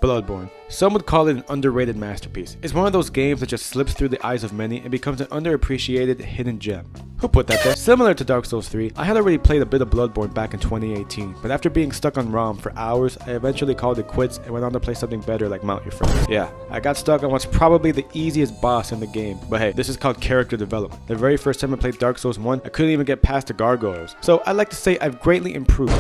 Bloodborne. Some would call it an underrated masterpiece. It's one of those games that just slips through the eyes of many and becomes an underappreciated hidden gem. Who put that there? Similar to Dark Souls 3, I had already played a bit of Bloodborne back in 2018, but after being stuck on ROM for hours, I eventually called it quits and went on to play something better like Mount Your Friend. Yeah, I got stuck on what's probably the easiest boss in the game, but hey, this is called character development. The very first time I played Dark Souls 1, I couldn't even get past the gargoyles, so I'd like to say I've greatly improved.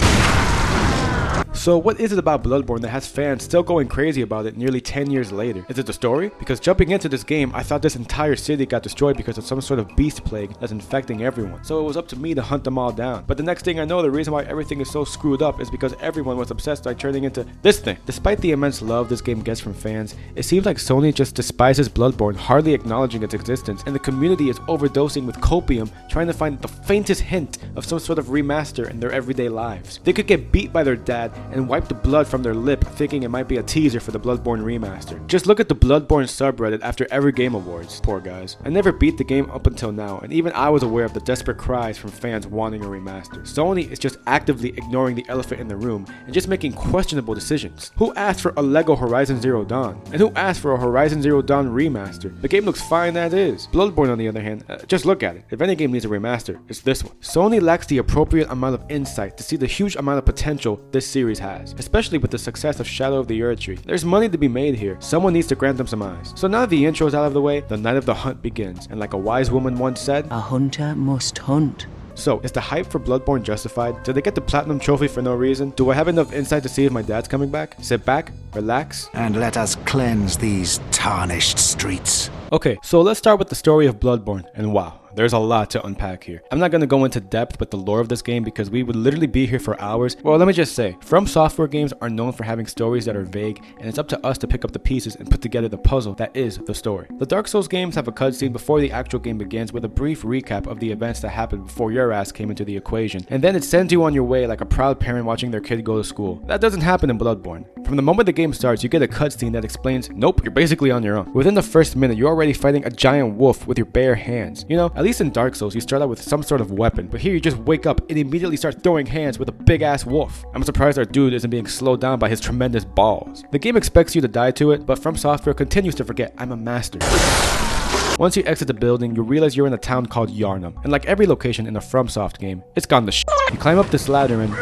So what is it about Bloodborne that has fans still going crazy about it nearly 10 years later? Is it the story? Because jumping into this game, I thought this entire city got destroyed because of some sort of beast plague that's infecting everyone. So it was up to me to hunt them all down. But the next thing I know, the reason why everything is so screwed up is because everyone was obsessed by turning into this thing. Despite the immense love this game gets from fans, it seems like Sony just despises Bloodborne, hardly acknowledging its existence, and the community is overdosing with copium, trying to find the faintest hint of some sort of remaster in their everyday lives. They could get beat by their dad and wipe the blood from their lip thinking it might be a teaser for the Bloodborne remaster. Just look at the Bloodborne subreddit after every Game Awards. Poor guys. I never beat the game up until now, and even I was aware of the desperate cries from fans wanting a remaster. Sony is just actively ignoring the elephant in the room and just making questionable decisions. Who asked for a Lego Horizon Zero Dawn? And who asked for a Horizon Zero Dawn remaster? The game looks fine as is. Bloodborne, on the other hand, just look at it. If any game needs a remaster, it's this one. Sony lacks the appropriate amount of insight to see the huge amount of potential this series has, especially with the success of Shadow of the Erdtree. There's money to be made here. Someone needs to grant them some eyes. So now that the intro is out of the way, the night of the hunt begins. And like a wise woman once said, a hunter must hunt. So, is the hype for Bloodborne justified? Did they get the platinum trophy for no reason? Do I have enough insight to see if my dad's coming back? Sit back, relax, and let us cleanse these tarnished streets. Okay, so let's start with the story of Bloodborne, and wow, there's a lot to unpack here. I'm not going to go into depth with the lore of this game because we would literally be here for hours. Well, let me just say, FromSoftware games are known for having stories that are vague, and it's up to us to pick up the pieces and put together the puzzle that is the story. The Dark Souls games have a cutscene before the actual game begins with a brief recap of the events that happened before your ass came into the equation, and then it sends you on your way like a proud parent watching their kid go to school. That doesn't happen in Bloodborne. From the moment the game starts, you get a cutscene that explains, nope, you're basically on your own. Within the first minute, you're already fighting a giant wolf with your bare hands. You know, at least in Dark Souls, you start out with some sort of weapon, but here you just wake up and immediately start throwing hands with a big ass wolf. I'm surprised our dude isn't being slowed down by his tremendous balls. The game expects you to die to it, but FromSoftware continues to forget, I'm a master. Once you exit the building, you realize you're in a town called Yharnam, and like every location in a FromSoft game, it's gone to shit. You climb up this ladder and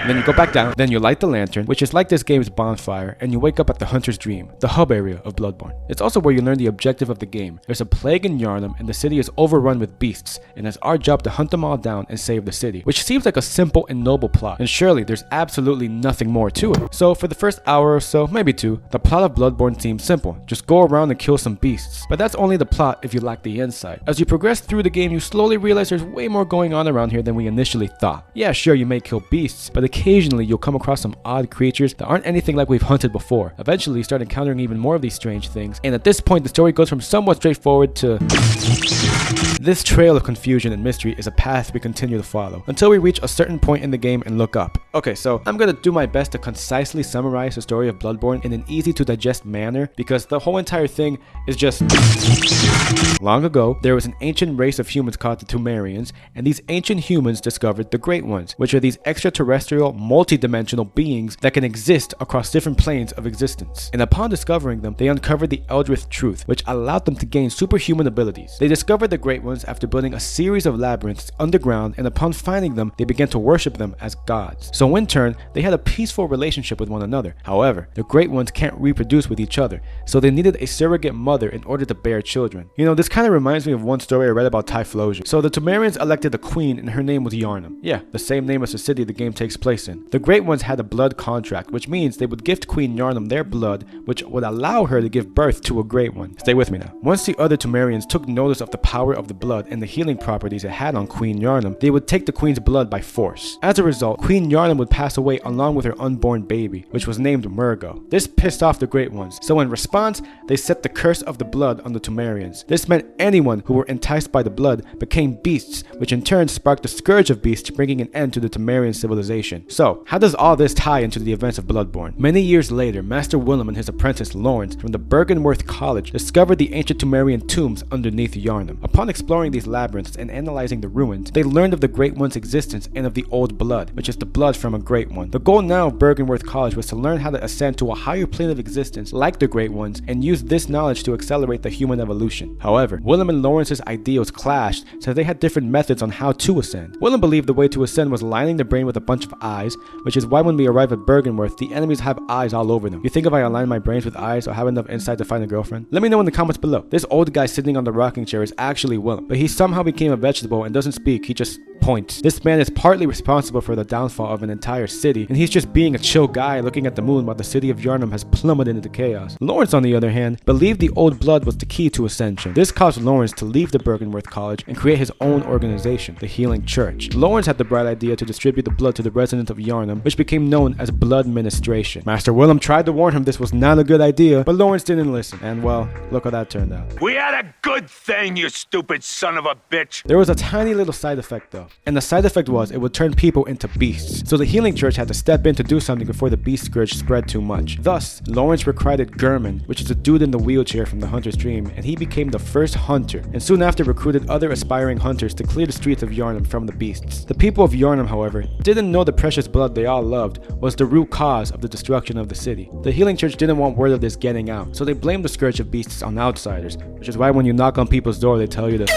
then you go back down, then you light the lantern, which is like this game's bonfire, and you wake up at the Hunter's Dream, the hub area of Bloodborne. It's also where you learn the objective of the game. There's a plague in Yharnam, and the city is overrun with beasts, and it's our job to hunt them all down and save the city, which seems like a simple and noble plot, and surely there's absolutely nothing more to it. So for the first hour or so, maybe two, the plot of Bloodborne seems simple. Just go around and kill some beasts. But that's only the plot if you lack the insight. As you progress through the game, you slowly realize there's way more going on around here than we initially thought. Yeah, sure, you may kill beasts, but occasionally you'll come across some odd creatures that aren't anything like we've hunted before. Eventually you start encountering even more of these strange things, and at this point the story goes from somewhat straightforward to... This trail of confusion and mystery is a path we continue to follow, until we reach a certain point in the game and look up. Okay, so I'm gonna do my best to concisely summarize the story of Bloodborne in an easy to digest manner, because the whole entire thing is just... Long ago, there was an ancient race of humans called the Pthumerians, and these ancient humans discovered the Great Ones, which are these extraterrestrial, multi-dimensional beings that can exist across different planes of existence. And upon discovering them, they uncovered the Eldritch truth, which allowed them to gain superhuman abilities. They discovered the Great Ones after building a series of labyrinths underground, and upon finding them, they began to worship them as gods. So in turn, they had a peaceful relationship with one another. However, the Great Ones can't reproduce with each other, so they needed a surrogate mother in order to bear children. You know, this kind of reminds me of one story I read about Typhlosion. So the Pthumerians elected a queen, and her name was Yharnam. Yeah, the same name as the city the game takes place in. The Great Ones had a blood contract, which means they would gift Queen Yharnam their blood, which would allow her to give birth to a Great One. Stay with me now. Once the other Pthumerians took notice of the power of the blood and the healing properties it had on Queen Yharnam, they would take the queen's blood by force. As a result, Queen Yharnam would pass away along with her unborn baby, which was named Murgo. This pissed off the Great Ones, so in response, they set the curse of the blood on the Pthumerians. This meant anyone who were enticed by the blood became beasts, which in turn sparked the scourge of beasts, bringing an end to the Pthumerian civilization. ascension. So, how does all this tie into the events of Bloodborne? Many years later, Master Willem and his apprentice Lawrence from the Bergenworth College discovered the ancient Temerian tombs underneath Yharnam. Upon exploring these labyrinths and analyzing the ruins, they learned of the Great One's existence and of the Old Blood, which is the blood from a Great One. The goal now of Bergenworth College was to learn how to ascend to a higher plane of existence like the Great Ones and use this knowledge to accelerate the human evolution. However, Willem and Lawrence's ideals clashed since they had different methods on how to ascend. Willem believed the way to ascend was lining the brain with a bunch of eyes, which is why when we arrive at Bergenworth, the enemies have eyes all over them. You think if I align my brains with eyes, I'll have enough insight to find a girlfriend? Let me know in the comments below. This old guy sitting on the rocking chair is actually Willem, but he somehow became a vegetable and doesn't speak, he just points. This man is partly responsible for the downfall of an entire city, and he's just being a chill guy looking at the moon while the city of Yharnam has plummeted into chaos. Lawrence, on the other hand, believed the Old Blood was the key to ascension. This caused Lawrence to leave the Bergenworth College and create his own organization, the Healing Church. Lawrence had the bright idea to distribute the blood to the residents of Yharnam, which became known as blood ministration. Master Willem tried to warn him this was not a good idea, but Lawrence didn't listen, and well, look how that turned out. We had a good thing, you stupid son of a bitch. There was a tiny little side effect though, and the side effect was it would turn people into beasts. So the Healing Church had to step in to do something before the beast scourge spread too much. Thus, Lawrence recruited German, which is a dude in the wheelchair from the Hunter's Dream, and he became the first hunter, and soon after recruited other aspiring hunters to clear the streets of Yharnam from the beasts. The people of Yharnam, however, didn't know the precious blood they all loved was the root cause of the destruction of the city. The Healing Church didn't want word of this getting out, so they blamed the scourge of beasts on outsiders, which is why when you knock on people's door they tell you to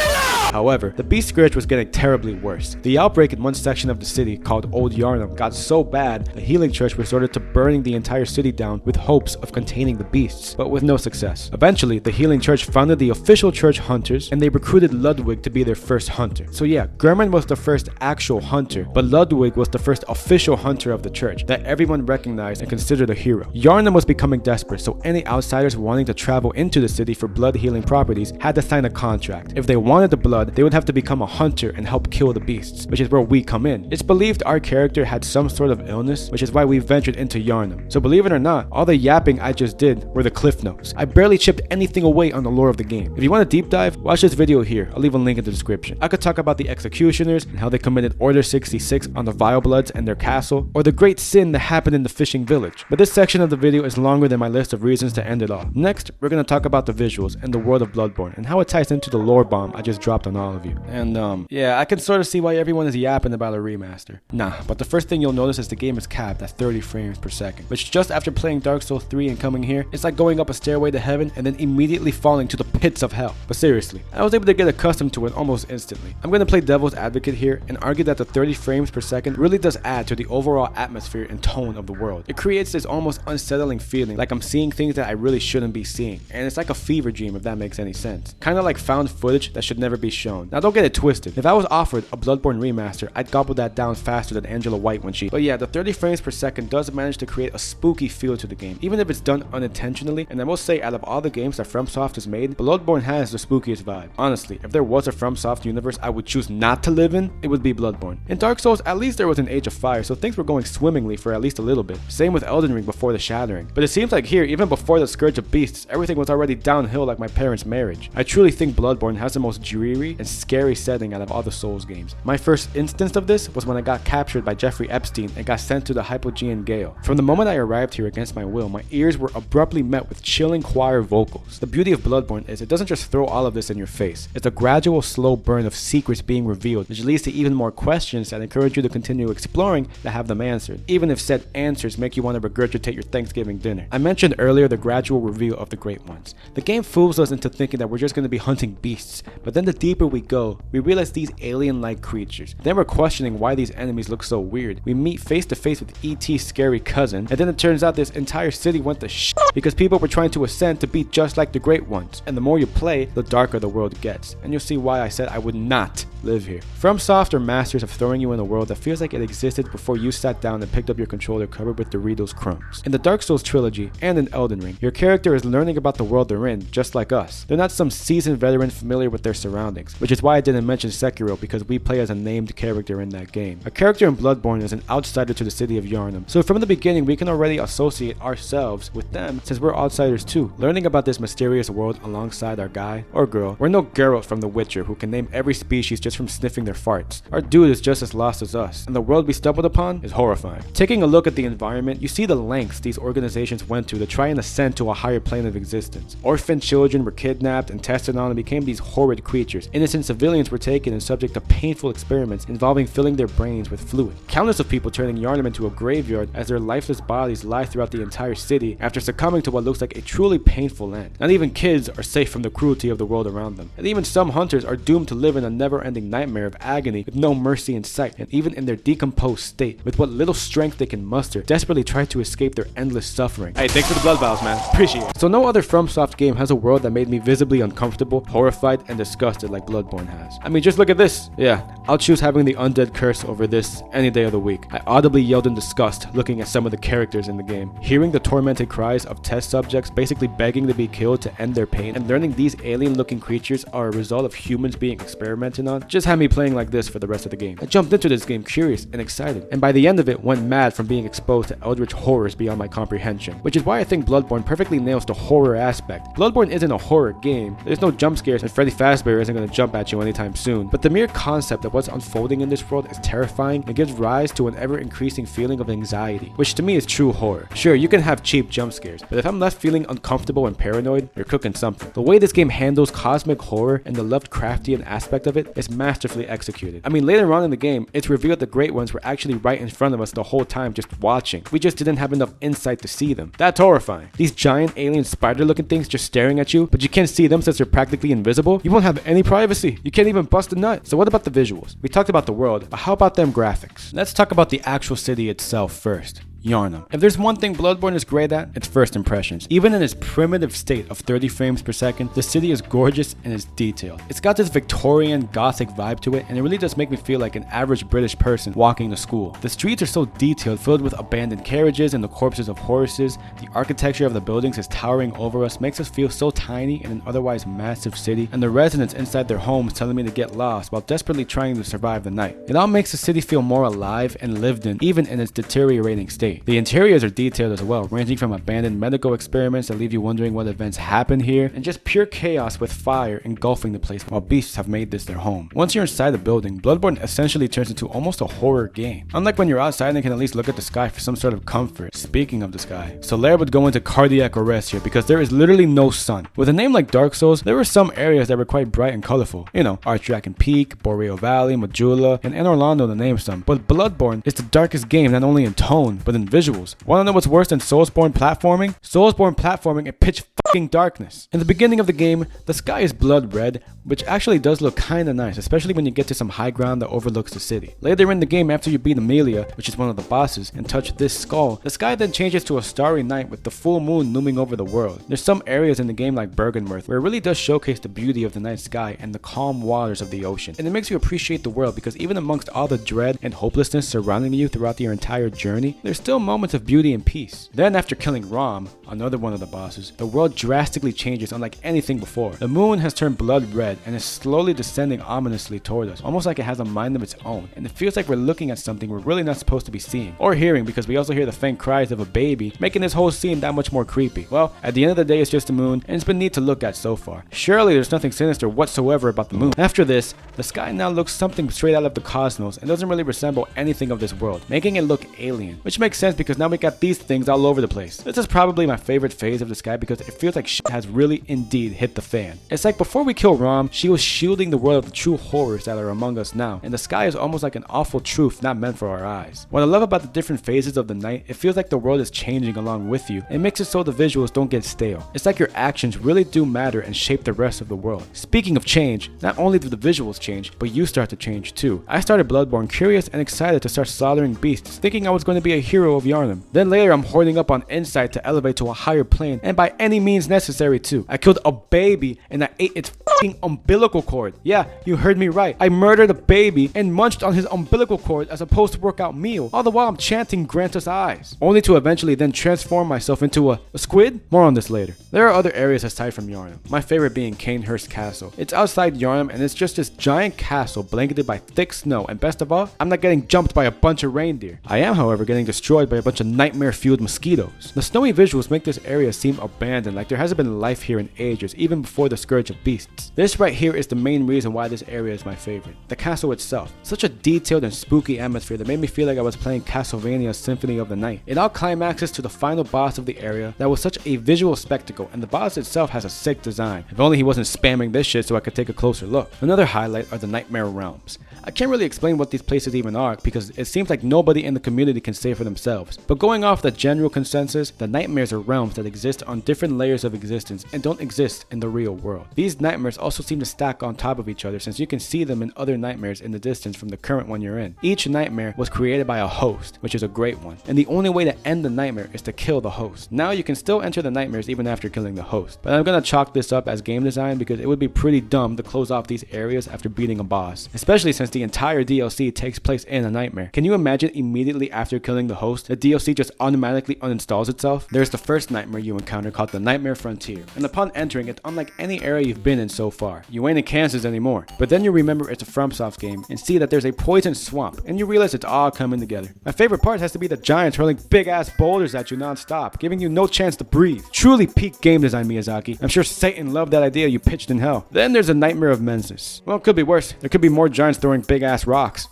However, the beast scourge was getting terribly worse. The outbreak in one section of the city, called Old Yharnam, got so bad, the Healing Church resorted to burning the entire city down with hopes of containing the beasts, but with no success. Eventually, the Healing Church founded the official church hunters, and they recruited Ludwig to be their first hunter. So yeah, German was the first actual hunter, but Ludwig was the first official hunter of the church that everyone recognized and considered a hero. Yharnam was becoming desperate, so any outsiders wanting to travel into the city for blood healing properties had to sign a contract. If they wanted the blood, they would have to become a hunter and help kill the beasts, which is where we come in. It's believed our character had some sort of illness, which is why we ventured into Yharnam. So believe it or not, all the yapping I just did were the cliff notes. I barely chipped anything away on the lore of the game. If you want a deep dive, watch this video here. I'll leave a link in the description. I could talk about the executioners and how they committed Order 66 on the Vile Bloods and their castle, or the great sin that happened in the fishing village. But this section of the video is longer than my list of reasons to end it all. Next, we're going to talk about the visuals and the world of Bloodborne and how it ties into the lore bomb I just dropped on all of you. And yeah, I can sort of see why everyone is yapping about a remaster. Nah, but the first thing you'll notice is the game is capped at 30 frames per second, which just after playing Dark Souls 3 and coming here, it's like going up a stairway to heaven and then immediately falling to the pits of hell. But seriously, I was able to get accustomed to it almost instantly. I'm going to play devil's advocate here and argue that the 30 frames per second really does add to the overall atmosphere and tone of the world. It creates this almost unsettling feeling like I'm seeing things that I really shouldn't be seeing, and it's like a fever dream if that makes any sense. Kind of like found footage that should never be shown. Now don't get it twisted. If I was offered a Bloodborne remaster, I'd gobble that down faster than Angela White when she... But yeah, the 30 frames per second does manage to create a spooky feel to the game, even if it's done unintentionally, and I will say out of all the games that FromSoft has made, Bloodborne has the spookiest vibe. Honestly, if there was a FromSoft universe I would choose not to live in, it would be Bloodborne. In Dark Souls, at least there was an Age of Fire, so things were going swimmingly for at least a little bit. Same with Elden Ring before the Shattering. But it seems like here, even before the Scourge of Beasts, everything was already downhill like my parents' marriage. I truly think Bloodborne has the most dreary and scary setting out of all the Souls games. My first instance of this was when I got captured by Jeffrey Epstein and got sent to the Hypogean Gale. From the moment I arrived here against my will, my ears were abruptly met with chilling choir vocals. The beauty of Bloodborne is it doesn't just throw all of this in your face. It's a gradual, slow burn of secrets being revealed, which leads to even more questions that encourage you to continue exploring to have them answered, even if said answers make you want to regurgitate your Thanksgiving dinner. I mentioned earlier the gradual reveal of the Great Ones. The game fools us into thinking that we're just going to be hunting beasts, but then the deeper we go, we realize these alien-like creatures. Then we're questioning why these enemies look so weird. We meet face to face with E.T.'s scary cousin, and then it turns out this entire city went to shit because people were trying to ascend to be just like the Great Ones. And the more you play, the darker the world gets. And you'll see why I said I would not live here. FromSoft are masters of throwing you in a world that feels like it existed before you sat down and picked up your controller covered with Doritos crumbs. In the Dark Souls trilogy and in Elden Ring, your character is learning about the world they're in, just like us. They're not some seasoned veteran familiar with their surroundings, which is why I didn't mention Sekiro, because we play as a named character in that game. A character in Bloodborne is an outsider to the city of Yharnam, so from the beginning we can already associate ourselves with them since we're outsiders too, learning about this mysterious world alongside our guy or girl. We're no Geralt from The Witcher who can name every species just just from sniffing their farts. Our dude is just as lost as us, and the world we stumbled upon is horrifying. Taking a look at the environment, you see the lengths these organizations went to try and ascend to a higher plane of existence. Orphan children were kidnapped and tested on and became these horrid creatures. Innocent civilians were taken and subject to painful experiments involving filling their brains with fluid. Countless of people turning Yharnam into a graveyard as their lifeless bodies lie throughout the entire city after succumbing to what looks like a truly painful end. Not even kids are safe from the cruelty of the world around them, and even some hunters are doomed to live in a never-ending nightmare of agony with no mercy in sight, and even in their decomposed state, with what little strength they can muster, desperately try to escape their endless suffering. Hey, thanks for the blood vials, man. Appreciate it. So no other FromSoft game has a world that made me visibly uncomfortable, horrified, and disgusted like Bloodborne has. I mean, just look at this. Yeah, I'll choose having the undead curse over this any day of the week. I audibly yelled in disgust looking at some of the characters in the game, hearing the tormented cries of test subjects basically begging to be killed to end their pain, and learning these alien-looking creatures are a result of humans being experimented on just had me playing like this for the rest of the game. I jumped into this game curious and excited, and by the end of it went mad from being exposed to eldritch horrors beyond my comprehension, which is why I think Bloodborne perfectly nails the horror aspect. Bloodborne isn't a horror game, there's no jump scares, and Freddy Fazbear isn't going to jump at you anytime soon, but the mere concept of what's unfolding in this world is terrifying and gives rise to an ever-increasing feeling of anxiety, which to me is true horror. Sure, you can have cheap jump scares, but if I'm left feeling uncomfortable and paranoid, you're cooking something. The way this game handles cosmic horror and the Lovecraftian aspect of it is masterfully executed. I mean, later on in the game, it's revealed the Great Ones were actually right in front of us the whole time just watching. We just didn't have enough insight to see them. That's horrifying. These giant alien spider-looking things just staring at you, but you can't see them since they're practically invisible. You won't have any privacy. You can't even bust a nut. So what about the visuals? We talked about the world, but how about them graphics? Let's talk about the actual city itself first. Yharnam. If there's one thing Bloodborne is great at, it's first impressions. Even in its primitive state of 30 frames per second, the city is gorgeous and is detailed. It's got this Victorian Gothic vibe to it, and it really does make me feel like an average British person walking to school. The streets are so detailed, filled with abandoned carriages and the corpses of horses. The architecture of the buildings is towering over us, makes us feel so tiny in an otherwise massive city, and the residents inside their homes telling me to get lost while desperately trying to survive the night. It all makes the city feel more alive and lived in, even in its deteriorating state. The interiors are detailed as well, ranging from abandoned medical experiments that leave you wondering what events happened here, and just pure chaos with fire engulfing the place while beasts have made this their home. Once you're inside the building, Bloodborne essentially turns into almost a horror game. Unlike when you're outside and can at least look at the sky for some sort of comfort. Speaking of the sky, Solaire would go into cardiac arrest here because there is literally no sun. With a name like Dark Souls, there were some areas that were quite bright and colorful. You know, Archdraken Peak, Boreal Valley, Majula, and Orlando to name some. But Bloodborne is the darkest game not only in tone, but in visuals. Wanna know what's worse than soulsborne platforming? Soulsborne platforming in pitch fucking darkness. In the beginning of the game, the sky is blood red, which actually does look kinda nice, especially when you get to some high ground that overlooks the city. Later in the game, after you beat Amelia, which is one of the bosses, and touch this skull, the sky then changes to a starry night with the full moon looming over the world. There's some areas in the game like Bergenworth where it really does showcase the beauty of the night sky and the calm waters of the ocean, and it makes you appreciate the world because even amongst all the dread and hopelessness surrounding you throughout your entire journey, there's still moments of beauty and peace. Then after killing Rom, another one of the bosses, the world drastically changes unlike anything before. The moon has turned blood red and is slowly descending ominously toward us, almost like it has a mind of its own, and it feels like we're looking at something we're really not supposed to be seeing or hearing, because we also hear the faint cries of a baby, making this whole scene that much more creepy. Well, at the end of the day, it's just the moon, and it's been neat to look at so far. Surely there's nothing sinister whatsoever about the moon. After this, the sky now looks something straight out of the cosmos and doesn't really resemble anything of this world, making it look alien, which makes sense because now we got these things all over the place. This is probably my favorite phase of the sky because it feels like shit has really indeed hit the fan. It's like before we kill Rom, she was shielding the world of the true horrors that are among us now, and the sky is almost like an awful truth not meant for our eyes. What I love about the different phases of the night, it feels like the world is changing along with you. It makes it so the visuals don't get stale. It's like your actions really do matter and shape the rest of the world. Speaking of change, not only do the visuals change, but you start to change too. I started Bloodborne curious and excited to start slaughtering beasts, thinking I was going to be a hero of Yharnam. Then later I'm hoarding up on insight to elevate to a higher plane, and by any means necessary too. I killed a baby and I ate its fucking umbilical cord. Yeah, you heard me right. I murdered a baby and munched on his umbilical cord as a post-workout meal, all the while I'm chanting grant us eyes, only to eventually then transform myself into a squid? More on this later. There are other areas aside from Yharnam, my favorite being Canehurst Castle. It's outside Yharnam and it's just this giant castle blanketed by thick snow, and best of all, I'm not getting jumped by a bunch of reindeer. I am, however, getting destroyed by a bunch of nightmare-fueled mosquitoes. The snowy visuals make this area seem abandoned, like there hasn't been life here in ages, even before the scourge of beasts. sense. This right here is the main reason why this area is my favorite. The castle itself. Such a detailed and spooky atmosphere that made me feel like I was playing Castlevania Symphony of the Night. It all climaxes to the final boss of the area that was such a visual spectacle, and the boss itself has a sick design. If only he wasn't spamming this shit so I could take a closer look. Another highlight are the Nightmare Realms. I can't really explain what these places even are because it seems like nobody in the community can say for themselves. But going off the general consensus, the nightmares are realms that exist on different layers of existence and don't exist in the real world. These nightmares also seem to stack on top of each other since you can see them in other nightmares in the distance from the current one you're in. Each nightmare was created by a host, which is a great one. And the only way to end the nightmare is to kill the host. Now you can still enter the nightmares even after killing the host. But I'm gonna chalk this up as game design because it would be pretty dumb to close off these areas after beating a boss. Especially since the entire DLC takes place in a nightmare. Can you imagine immediately after killing the host, the DLC just automatically uninstalls itself? There's the first nightmare you encounter called the Nightmare Frontier. And upon entering, it's unlike any area you've been in so far. You ain't in Kansas anymore. But then you remember it's a FromSoft game and see that there's a poison swamp and you realize it's all coming together. My favorite part has to be the giants hurling big ass boulders at you non-stop, giving you no chance to breathe. Truly peak game design, Miyazaki. I'm sure Satan loved that idea you pitched in hell. Then there's the Nightmare of Mensis. Well, it could be worse. There could be more giants throwing big ass rocks.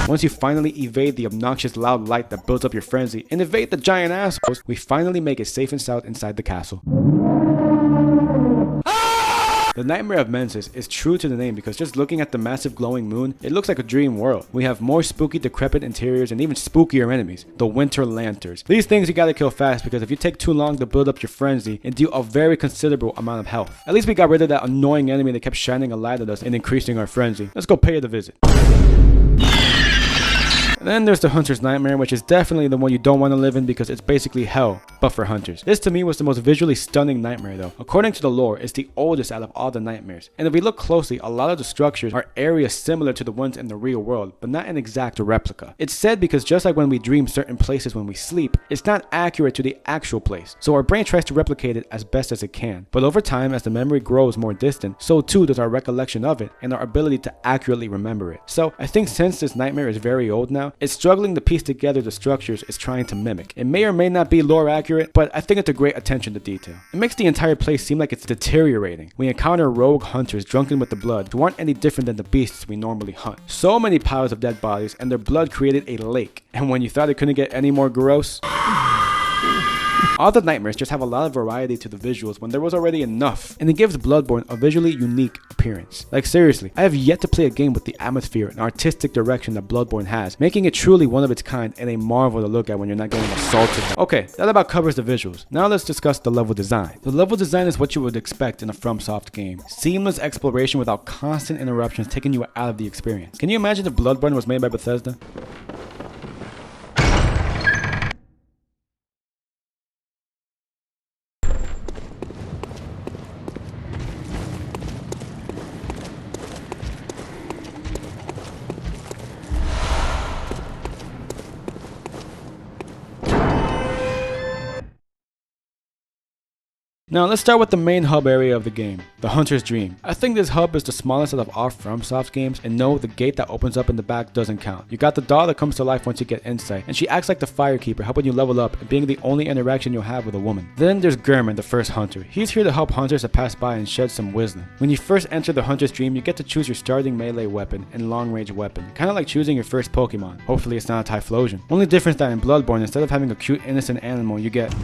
Once you finally evade the obnoxious loud light that builds up your frenzy and evade the giant assholes, we finally make it safe and sound inside the castle. The Nightmare of Mensis is true to the name because just looking at the massive glowing moon, it looks like a dream world. We have more spooky decrepit interiors and even spookier enemies, the Winter Lanterns. These things you gotta kill fast because if you take too long to build up your frenzy and deal a very considerable amount of health. At least we got rid of that annoying enemy that kept shining a light at us and increasing our frenzy. Let's go pay it a visit. And then there's the Hunter's Nightmare, which is definitely the one you don't want to live in because it's basically hell, but for hunters. This to me was the most visually stunning nightmare though. According to the lore, it's the oldest out of all the nightmares. And if we look closely, a lot of the structures are areas similar to the ones in the real world, but not an exact replica. It's said because just like when we dream certain places when we sleep, it's not accurate to the actual place. So our brain tries to replicate it as best as it can. But over time, as the memory grows more distant, so too does our recollection of it and our ability to accurately remember it. So I think since this nightmare is very old now, it's struggling to piece together the structures it's trying to mimic. It may or may not be lore accurate, but I think it's a great attention to detail. It makes the entire place seem like it's deteriorating. We encounter rogue hunters drunken with the blood who aren't any different than the beasts we normally hunt. So many piles of dead bodies and their blood created a lake. And when you thought it couldn't get any more gross, all the nightmares just have a lot of variety to the visuals when there was already enough, and it gives Bloodborne a visually unique appearance. Like seriously, I have yet to play a game with the atmosphere and artistic direction that Bloodborne has, making it truly one of its kind and a marvel to look at when you're not getting assaulted. Okay, that about covers the visuals. Now let's discuss the level design. The level design is what you would expect in a FromSoft game. Seamless exploration without constant interruptions taking you out of the experience. Can you imagine if Bloodborne was made by Bethesda? Now let's start with the main hub area of the game, the Hunter's Dream. I think this hub is the smallest out of all FromSoft games, and no, the gate that opens up in the back doesn't count. You got the doll that comes to life once you get insight, and she acts like the firekeeper, helping you level up and being the only interaction you'll have with a woman. Then there's Gehrman, the first hunter. He's here to help hunters that pass by and shed some wisdom. When you first enter the Hunter's Dream, you get to choose your starting melee weapon and long range weapon, kind of like choosing your first Pokemon. Hopefully it's not a Typhlosion. Only difference that in Bloodborne, instead of having a cute innocent animal, you get...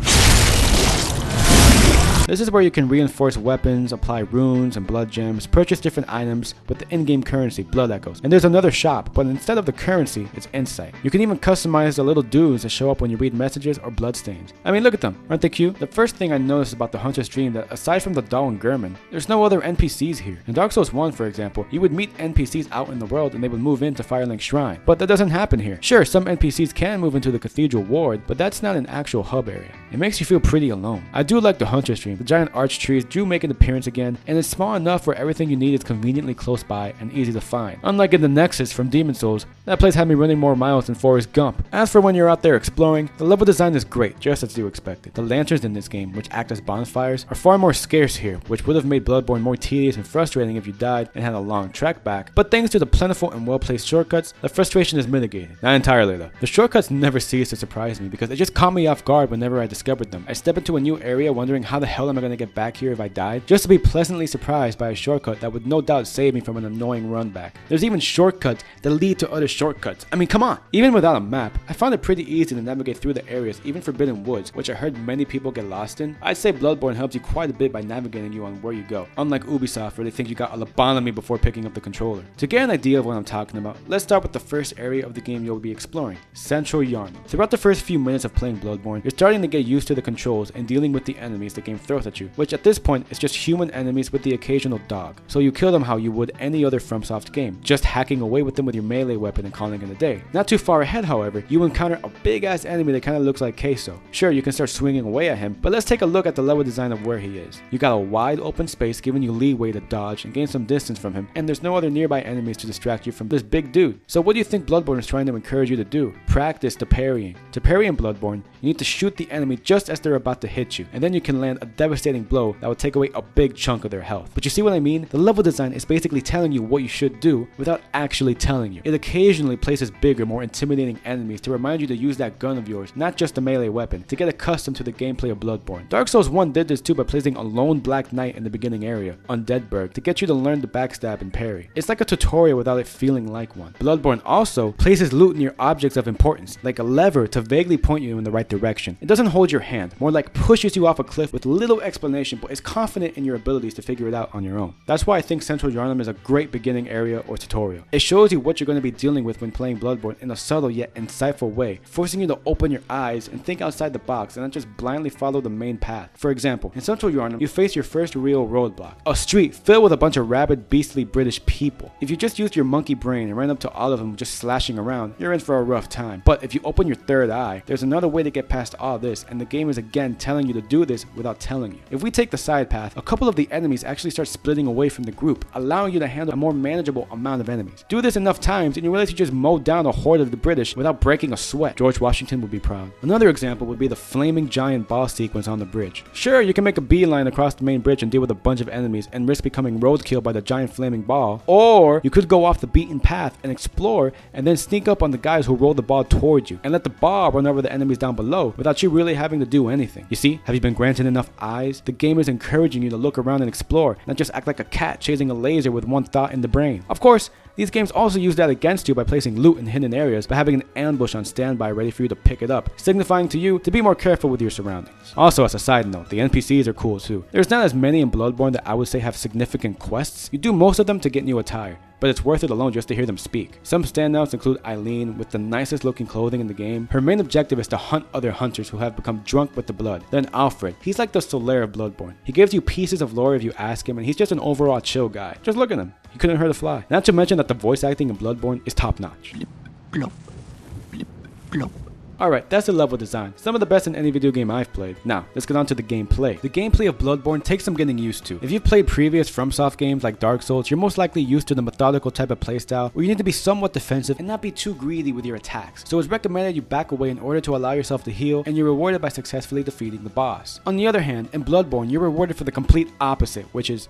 This is where you can reinforce weapons, apply runes and blood gems, purchase different items with the in-game currency, blood echoes. And there's another shop, but instead of the currency, it's insight. You can even customize the little dudes that show up when you read messages or bloodstains. I mean, look at them. Aren't they cute? The first thing I noticed about the Hunter's Dream that aside from the doll and Gehrman, there's no other NPCs here. In Dark Souls 1, for example, you would meet NPCs out in the world and they would move into Firelink Shrine. But that doesn't happen here. Sure, some NPCs can move into the Cathedral Ward, but that's not an actual hub area. It makes you feel pretty alone. I do like the Hunter's Dream. The giant arch trees do make an appearance again, and it's small enough where everything you need is conveniently close by and easy to find. Unlike in the Nexus from Demon Souls, that place had me running more miles than Forrest Gump. As for when you're out there exploring, the level design is great, just as you expected. The lanterns in this game, which act as bonfires, are far more scarce here, which would have made Bloodborne more tedious and frustrating if you died and had a long trek back. But thanks to the plentiful and well-placed shortcuts, the frustration is mitigated. Not entirely though. The shortcuts never cease to surprise me because they just caught me off guard whenever I discovered them. I step into a new area wondering how the hell hell am I gonna get back here if I died? Just to be pleasantly surprised by a shortcut that would no doubt save me from an annoying run back. There's even shortcuts that lead to other shortcuts. I mean, come on! Even without a map, I found it pretty easy to navigate through the areas, even Forbidden Woods, which I heard many people get lost in. I'd say Bloodborne helps you quite a bit by navigating you on where you go, unlike Ubisoft where they think you got a lobotomy before picking up the controller. To get an idea of what I'm talking about, let's start with the first area of the game you'll be exploring, Central Yharnam. Throughout the first few minutes of playing Bloodborne, you're starting to get used to the controls and dealing with the enemies the game throws at you, which at this point is just human enemies with the occasional dog. So you kill them how you would any other FromSoft game, just hacking away with them with your melee weapon and calling it a day. Not too far ahead, however, you encounter a big ass enemy that kinda looks like Queso. Sure, you can start swinging away at him, but let's take a look at the level design of where he is. You got a wide open space giving you leeway to dodge and gain some distance from him, and there's no other nearby enemies to distract you from this big dude. So what do you think Bloodborne is trying to encourage you to do? Practice the parrying. To parry in Bloodborne, you need to shoot the enemy just as they're about to hit you, and then you can land a devastating blow that will take away a big chunk of their health. But you see what I mean? The level design is basically telling you what you should do without actually telling you. It occasionally places bigger, more intimidating enemies to remind you to use that gun of yours, not just a melee weapon, to get accustomed to the gameplay of Bloodborne. Dark Souls 1 did this too by placing a lone black knight in the beginning area, Undeadburg, to get you to learn the backstab and parry. It's like a tutorial without it feeling like one. Bloodborne also places loot near objects of importance, like a lever to vaguely point you in the right direction. It doesn't hold your hand, more like pushes you off a cliff with little explanation, but is confident in your abilities to figure it out on your own. That's why I think Central Yharnam is a great beginning area or tutorial. It shows you what you're going to be dealing with when playing Bloodborne in a subtle yet insightful way, forcing you to open your eyes and think outside the box and not just blindly follow the main path. For example, in Central Yharnam, you face your first real roadblock, a street filled with a bunch of rabid, beastly British people. If you just used your monkey brain and ran up to all of them just slashing around, you're in for a rough time. But if you open your third eye, there's another way to get past all this, and the game is again telling you to do this without telling you. If we take the side path, a couple of the enemies actually start splitting away from the group, allowing you to handle a more manageable amount of enemies. Do this enough times and you realize you just mowed down a horde of the British without breaking a sweat. George Washington would be proud. Another example would be the flaming giant boss sequence on the bridge. Sure, you can make a beeline across the main bridge and deal with a bunch of enemies and risk becoming roadkill by the giant flaming ball, or you could go off the beaten path and explore and then sneak up on the guys who roll the ball towards you and let the ball run over the enemies down below without you really having to do anything. You see, have you been granted enough eyes? The game is encouraging you to look around and explore, not just act like a cat chasing a laser with one thought in the brain. Of course, these games also use that against you by placing loot in hidden areas by having an ambush on standby ready for you to pick it up, signifying to you to be more careful with your surroundings. Also, as a side note, the NPCs are cool too. There's not as many in Bloodborne that I would say have significant quests. You do most of them to get new attire, but it's worth it alone just to hear them speak. Some standouts include Eileen with the nicest looking clothing in the game. Her main objective is to hunt other hunters who have become drunk with the blood. Then Alfred, he's like the Solaire of Bloodborne. He gives you pieces of lore if you ask him, and he's just an overall chill guy. Just look at him. You couldn't hurt a fly. Not to mention that the voice acting in Bloodborne is top notch. Blop, blip, blop. Alright, that's the level design. Some of the best in any video game I've played. Now, let's get on to the gameplay. The gameplay of Bloodborne takes some getting used to. If you've played previous FromSoft games like Dark Souls, you're most likely used to the methodical type of playstyle where you need to be somewhat defensive and not be too greedy with your attacks. So it's recommended you back away in order to allow yourself to heal, and you're rewarded by successfully defeating the boss. On the other hand, in Bloodborne, you're rewarded for the complete opposite, which is...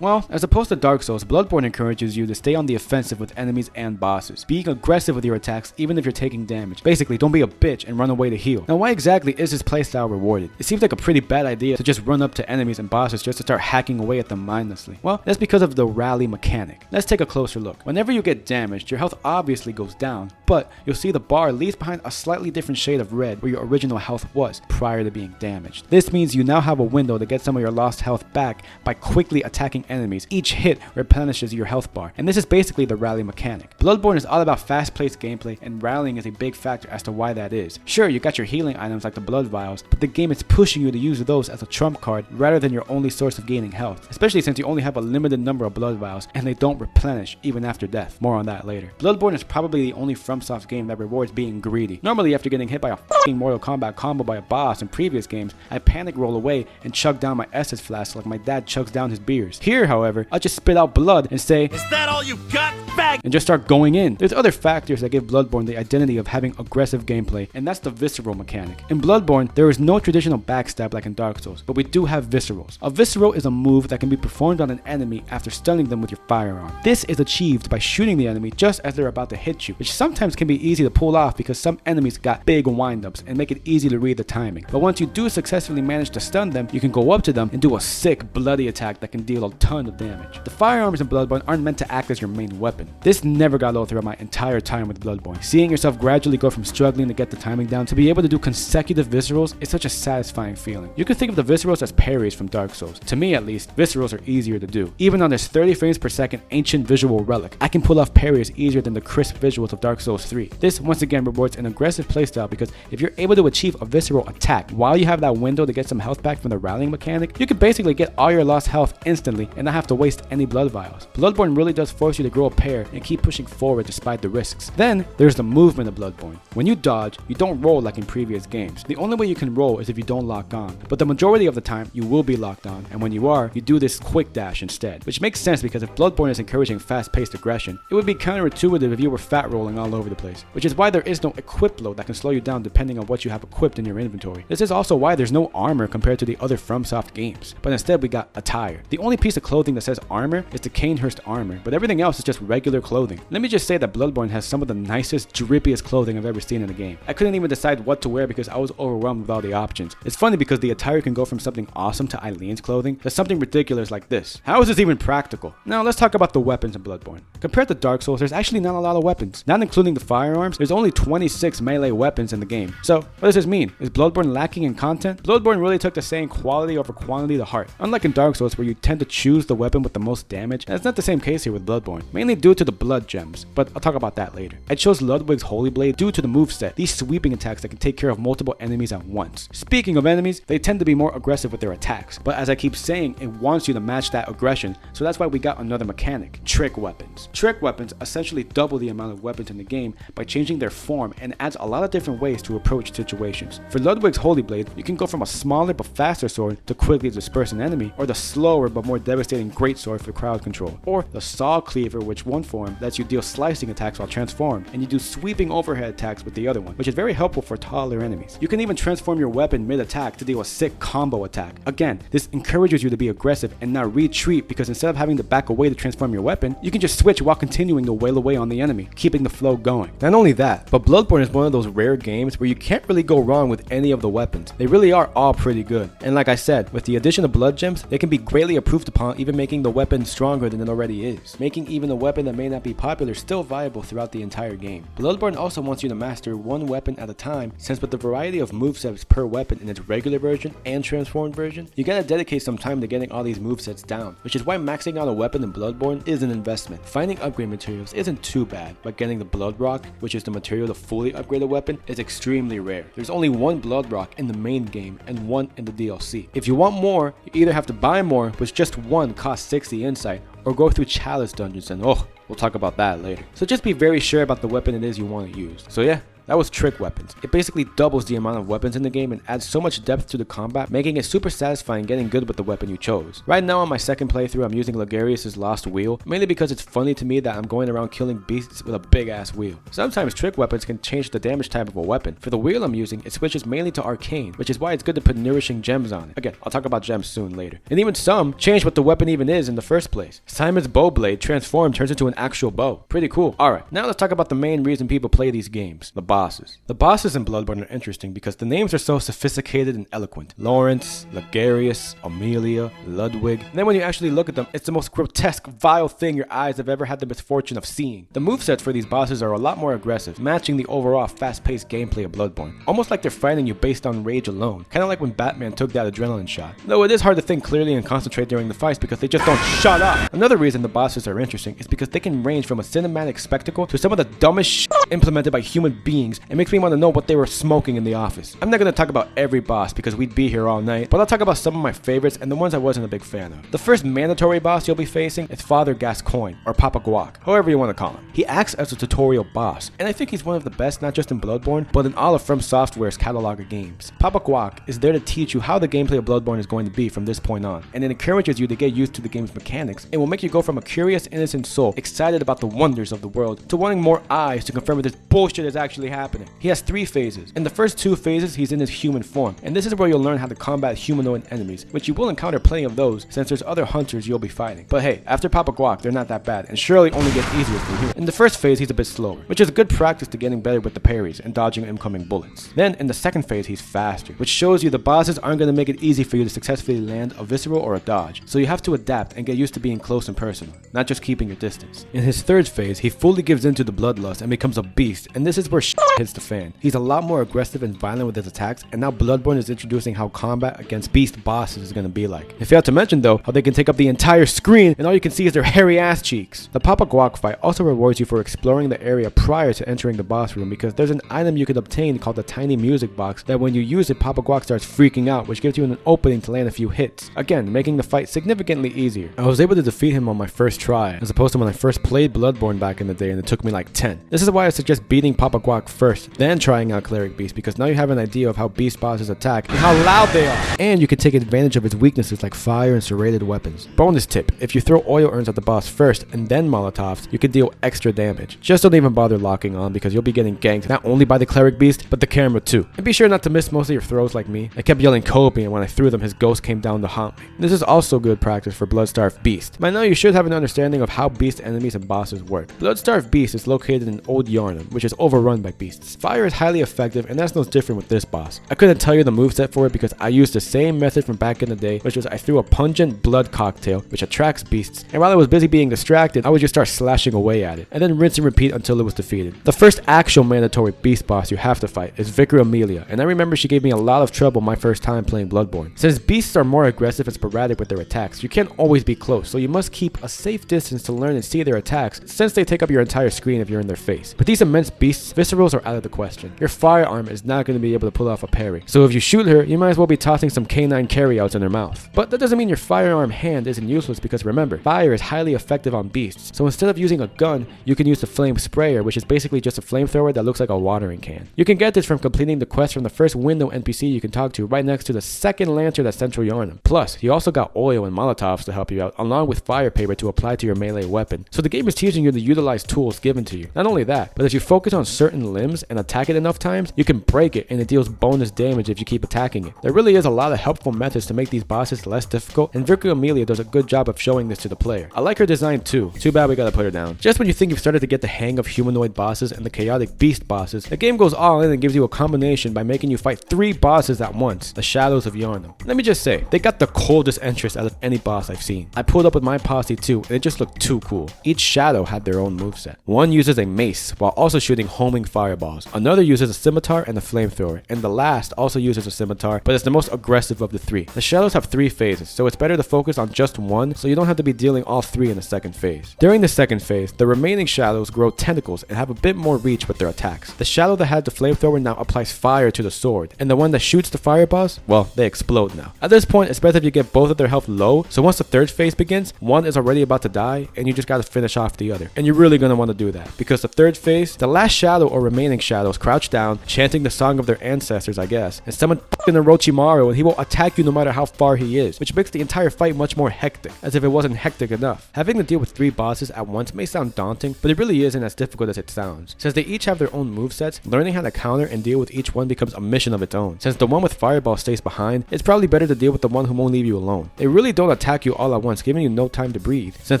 Well, as opposed to Dark Souls, Bloodborne encourages you to stay on the offensive with enemies and bosses, being aggressive with your attacks even if you're taking damage. Basically, don't be a bitch and run away to heal. Now, why exactly is this playstyle rewarded? It seems like a pretty bad idea to just run up to enemies and bosses just to start hacking away at them mindlessly. Well, that's because of the rally mechanic. Let's take a closer look. Whenever you get damaged, your health obviously goes down, but you'll see the bar leaves behind a slightly different shade of red where your original health was prior to being damaged. This means you now have a window to get some of your lost health back by quickly attacking enemies. Each hit replenishes your health bar, and this is basically the rally mechanic. Bloodborne is all about fast-paced gameplay, and rallying is a big factor as to why that is. Sure, you got your healing items like the blood vials, but the game is pushing you to use those as a trump card rather than your only source of gaining health, especially since you only have a limited number of blood vials and they don't replenish even after death. More on that later. Bloodborne is probably the only FromSoft game that rewards being greedy. Normally, after getting hit by a f***ing Mortal Kombat combo by a boss in previous games, I panic roll away and chug down my Estus flask like my dad chugs down his beers. Here, Here, however, I'll just spit out blood and say, Is that all you got, fag? and just start going in. There's other factors that give Bloodborne the identity of having aggressive gameplay, and that's the visceral mechanic. In Bloodborne, there is no traditional backstab like in Dark Souls, but we do have viscerals. A visceral is a move that can be performed on an enemy after stunning them with your firearm. This is achieved by shooting the enemy just as they're about to hit you, which sometimes can be easy to pull off because some enemies got big windups and make it easy to read the timing. But once you do successfully manage to stun them, you can go up to them and do a sick bloody attack that can deal a ton of damage. The firearms in Bloodborne aren't meant to act as your main weapon. This never got old throughout my entire time with Bloodborne. Seeing yourself gradually go from struggling to get the timing down to be able to do consecutive viscerals is such a satisfying feeling. You can think of the viscerals as parries from Dark Souls. To me at least, viscerals are easier to do. Even on this 30 frames per second ancient visual relic, I can pull off parries easier than the crisp visuals of Dark Souls 3. This once again rewards an aggressive playstyle because if you're able to achieve a visceral attack while you have that window to get some health back from the rallying mechanic, you can basically get all your lost health instantly and not have to waste any blood vials. Bloodborne really does force you to grow a pair and keep pushing forward despite the risks. Then there's the movement of Bloodborne. When you dodge, you don't roll like in previous games. The only way you can roll is if you don't lock on, but the majority of the time you will be locked on, and when you are, you do this quick dash instead, which makes sense because if Bloodborne is encouraging fast-paced aggression, it would be counterintuitive if you were fat rolling all over the place, which is why there is no equip load that can slow you down depending on what you have equipped in your inventory. This is also why there's no armor compared to the other FromSoft games, but instead we got attire. The only piece of clothing that says armor is the Canehurst armor, but everything else is just regular clothing. Let me just say that Bloodborne has some of the nicest, drippiest clothing I've ever seen in a game. I couldn't even decide what to wear because I was overwhelmed with all the options. It's funny because the attire can go from something awesome to Eileen's clothing to something ridiculous like this. How is this even practical? Now let's talk about the weapons in Bloodborne. Compared to Dark Souls, there's actually not a lot of weapons. Not including the firearms, there's only 26 melee weapons in the game. So, what does this mean? Is Bloodborne lacking in content? Bloodborne really took the saying quality over quantity to heart. Unlike in Dark Souls where you tend to choose the weapon with the most damage, that's not the same case here with Bloodborne, mainly due to the blood gems, but I'll talk about that later. I chose Ludwig's Holy Blade due to the moveset, these sweeping attacks that can take care of multiple enemies at once. Speaking of enemies, they tend to be more aggressive with their attacks, but as I keep saying, it wants you to match that aggression, so that's why we got another mechanic, trick weapons. Trick weapons essentially double the amount of weapons in the game by changing their form and adds a lot of different ways to approach situations. For Ludwig's Holy Blade, you can go from a smaller but faster sword to quickly disperse an enemy, or the slower but more devastating greatsword for crowd control, or the Saw Cleaver, which one form lets you deal slicing attacks while transformed, and you do sweeping overhead attacks with the other one, which is very helpful for taller enemies. You can even transform your weapon mid-attack to deal a sick combo attack. Again, this encourages you to be aggressive and not retreat because instead of having to back away to transform your weapon, you can just switch while continuing to wail away on the enemy, keeping the flow going. Not only that, but Bloodborne is one of those rare games where you can't really go wrong with any of the weapons. They really are all pretty good. And like I said, with the addition of blood gems, they can be greatly improved upon, even making the weapon stronger than it already is, making even a weapon that may not be popular still viable throughout the entire game. Bloodborne also wants you to master one weapon at a time, since with the variety of movesets per weapon in its regular version and transformed version, you gotta dedicate some time to getting all these movesets down, which is why maxing out a weapon in Bloodborne is an investment. Finding upgrade materials isn't too bad, but getting the Blood Rock, which is the material to fully upgrade a weapon, is extremely rare. There's only one Blood Rock in the main game and one in the DLC. If you want more, you either have to buy more, which just one costs 60 insight, or go through chalice dungeons, and we'll talk about that later. So just be very sure about the weapon it is you want to use. So yeah, that was trick weapons. It basically doubles the amount of weapons in the game and adds so much depth to the combat, making it super satisfying getting good with the weapon you chose. Right now on my second playthrough, I'm using Logarius' Lost Wheel, mainly because it's funny to me that I'm going around killing beasts with a big ass wheel. Sometimes trick weapons can change the damage type of a weapon. For the wheel I'm using, it switches mainly to arcane, which is why it's good to put nourishing gems on it. Again, I'll talk about gems soon later. And even some change what the weapon even is in the first place. Simon's bow blade transformed turns into an actual bow. Pretty cool. Alright, now let's talk about the main reason people play these games, the bosses. The bosses in Bloodborne are interesting because the names are so sophisticated and eloquent. Lawrence, Logarius, Amelia, Ludwig. And then when you actually look at them, it's the most grotesque, vile thing your eyes have ever had the misfortune of seeing. The movesets for these bosses are a lot more aggressive, matching the overall fast-paced gameplay of Bloodborne. Almost like they're fighting you based on rage alone, kind of like when Batman took that adrenaline shot. Though it is hard to think clearly and concentrate during the fights because they just don't shut up. Another reason the bosses are interesting is because they can range from a cinematic spectacle to some of the dumbest shit implemented by human beings beings and makes me want to know what they were smoking in the office. I'm not going to talk about every boss because we'd be here all night, but I'll talk about some of my favorites and the ones I wasn't a big fan of. The first mandatory boss you'll be facing is Father Gascoigne, or Papa Guac, however you want to call him. He acts as a tutorial boss, and I think he's one of the best not just in Bloodborne, but in all of From Software's catalog of games. Papa Guac is there to teach you how the gameplay of Bloodborne is going to be from this point on, and it encourages you to get used to the game's mechanics, and will make you go from a curious, innocent soul, excited about the wonders of the world, to wanting more eyes to confirm if this bullshit is actually happening. He has 3 phases. In the first 2 phases, he's in his human form, and this is where you'll learn how to combat humanoid enemies, which you will encounter plenty of those since there's other hunters you'll be fighting. But hey, after Papa Guac, they're not that bad, and surely only get easier from here. In the first phase, he's a bit slower, which is a good practice to getting better with the parries and dodging incoming bullets. Then in the second phase, he's faster, which shows you the bosses aren't going to make it easy for you to successfully land a visceral or a dodge, so you have to adapt and get used to being close and personal, not just keeping your distance. In his third phase, he fully gives into the bloodlust and becomes a beast, and this is where shit hits the fan. He's a lot more aggressive and violent with his attacks, and now Bloodborne is introducing how combat against beast bosses is going to be like. It failed to mention though, how they can take up the entire screen and all you can see is their hairy ass cheeks. The Papa Guac fight also rewards you for exploring the area prior to entering the boss room, because there's an item you can obtain called the tiny music box that when you use it, Papa Guac starts freaking out, which gives you an opening to land a few hits, again making the fight significantly easier. I was able to defeat him on my first try, as opposed to when I first played Bloodborne back in the day and it took me like 10. This is why I suggest beating Papa Guac first, then trying out Cleric Beast, because now you have an idea of how beast bosses attack and how loud they are, and you can take advantage of his weaknesses like fire and serrated weapons. Bonus tip, if you throw oil urns at the boss first and then molotovs, you can deal extra damage. Just don't even bother locking on, because you'll be getting ganked not only by the Cleric Beast, but the camera too. And be sure not to miss most of your throws like me. I kept yelling Kobe, and when I threw them, his ghost came down to haunt me. This is also good practice for Bloodstarved Beast. By now you should have an understanding of how beast enemies and bosses work. Bloodstarved Beast is located in Old Yarnum, which is overrun by beasts. Fire is highly effective, and that's no different with this boss. I couldn't tell you the moveset for it because I used the same method from back in the day, which was I threw a pungent blood cocktail, which attracts beasts, and while I was busy being distracted, I would just start slashing away at it, and then rinse and repeat until it was defeated. The first actual mandatory beast boss you have to fight is Vicar Amelia, and I remember she gave me a lot of trouble my first time playing Bloodborne. Since beasts are more aggressive and sporadic with their attacks, you can't always be close, so you must keep a safe distance to learn and see their attacks, since they take up your entire screen if you're in their face. With these immense beasts, viscerals are out of the question. Your firearm is not going to be able to pull off a parry, so if you shoot her, you might as well be tossing some canine carryouts in her mouth. But that doesn't mean your firearm hand isn't useless, because remember, fire is highly effective on beasts, so instead of using a gun, you can use the flame sprayer, which is basically just a flamethrower that looks like a watering can. You can get this from completing the quest from the first window NPC you can talk to right next to the second lantern at Central Yarnum. Plus, you also got oil and molotovs to help you out, along with fire paper to apply to your melee weapon. So the game is teaching you to utilize tools given to you. Not only that, but if you focus on certain limbs and attack it enough times, you can break it and it deals bonus damage if you keep attacking it. There really is a lot of helpful methods to make these bosses less difficult, and Vicar Amelia does a good job of showing this to the player. I like her design too. Too bad we gotta put her down. Just when you think you've started to get the hang of humanoid bosses and the chaotic beast bosses, the game goes all in and gives you a combination by making you fight 3 bosses at once, the Shadows of Yarnum. Let me just say, they got the coldest entrance out of any boss I've seen. I pulled up with my posse too, and it just looked too cool. Each shadow had their own moveset. One uses a mace while also shooting homing fireballs. Another uses a scimitar and a flamethrower, and the last also uses a scimitar, but it's the most aggressive of the 3. The shadows have 3 phases, so it's better to focus on just one, so you don't have to be dealing all 3 in the second phase. During the second phase, the remaining shadows grow tentacles and have a bit more reach with their attacks. The shadow that had the flamethrower now applies fire to the sword, and the one that shoots the fireballs, well, they explode now. At this point, it's better if you get both of their health low, so once the third phase begins, one is already about to die, and you just gotta finish off the other. And you're really gonna want to do that, because the third phase, the last shadow or remaining shadows crouch down, chanting the song of their ancestors, I guess, and summon f***ing Orochimaru, and he will attack you no matter how far he is, which makes the entire fight much more hectic, as if it wasn't hectic enough. Having to deal with 3 bosses at once may sound daunting, but it really isn't as difficult as it sounds. Since they each have their own movesets, learning how to counter and deal with each one becomes a mission of its own. Since the one with fireball stays behind, it's probably better to deal with the one who won't leave you alone. They really don't attack you all at once, giving you no time to breathe. Since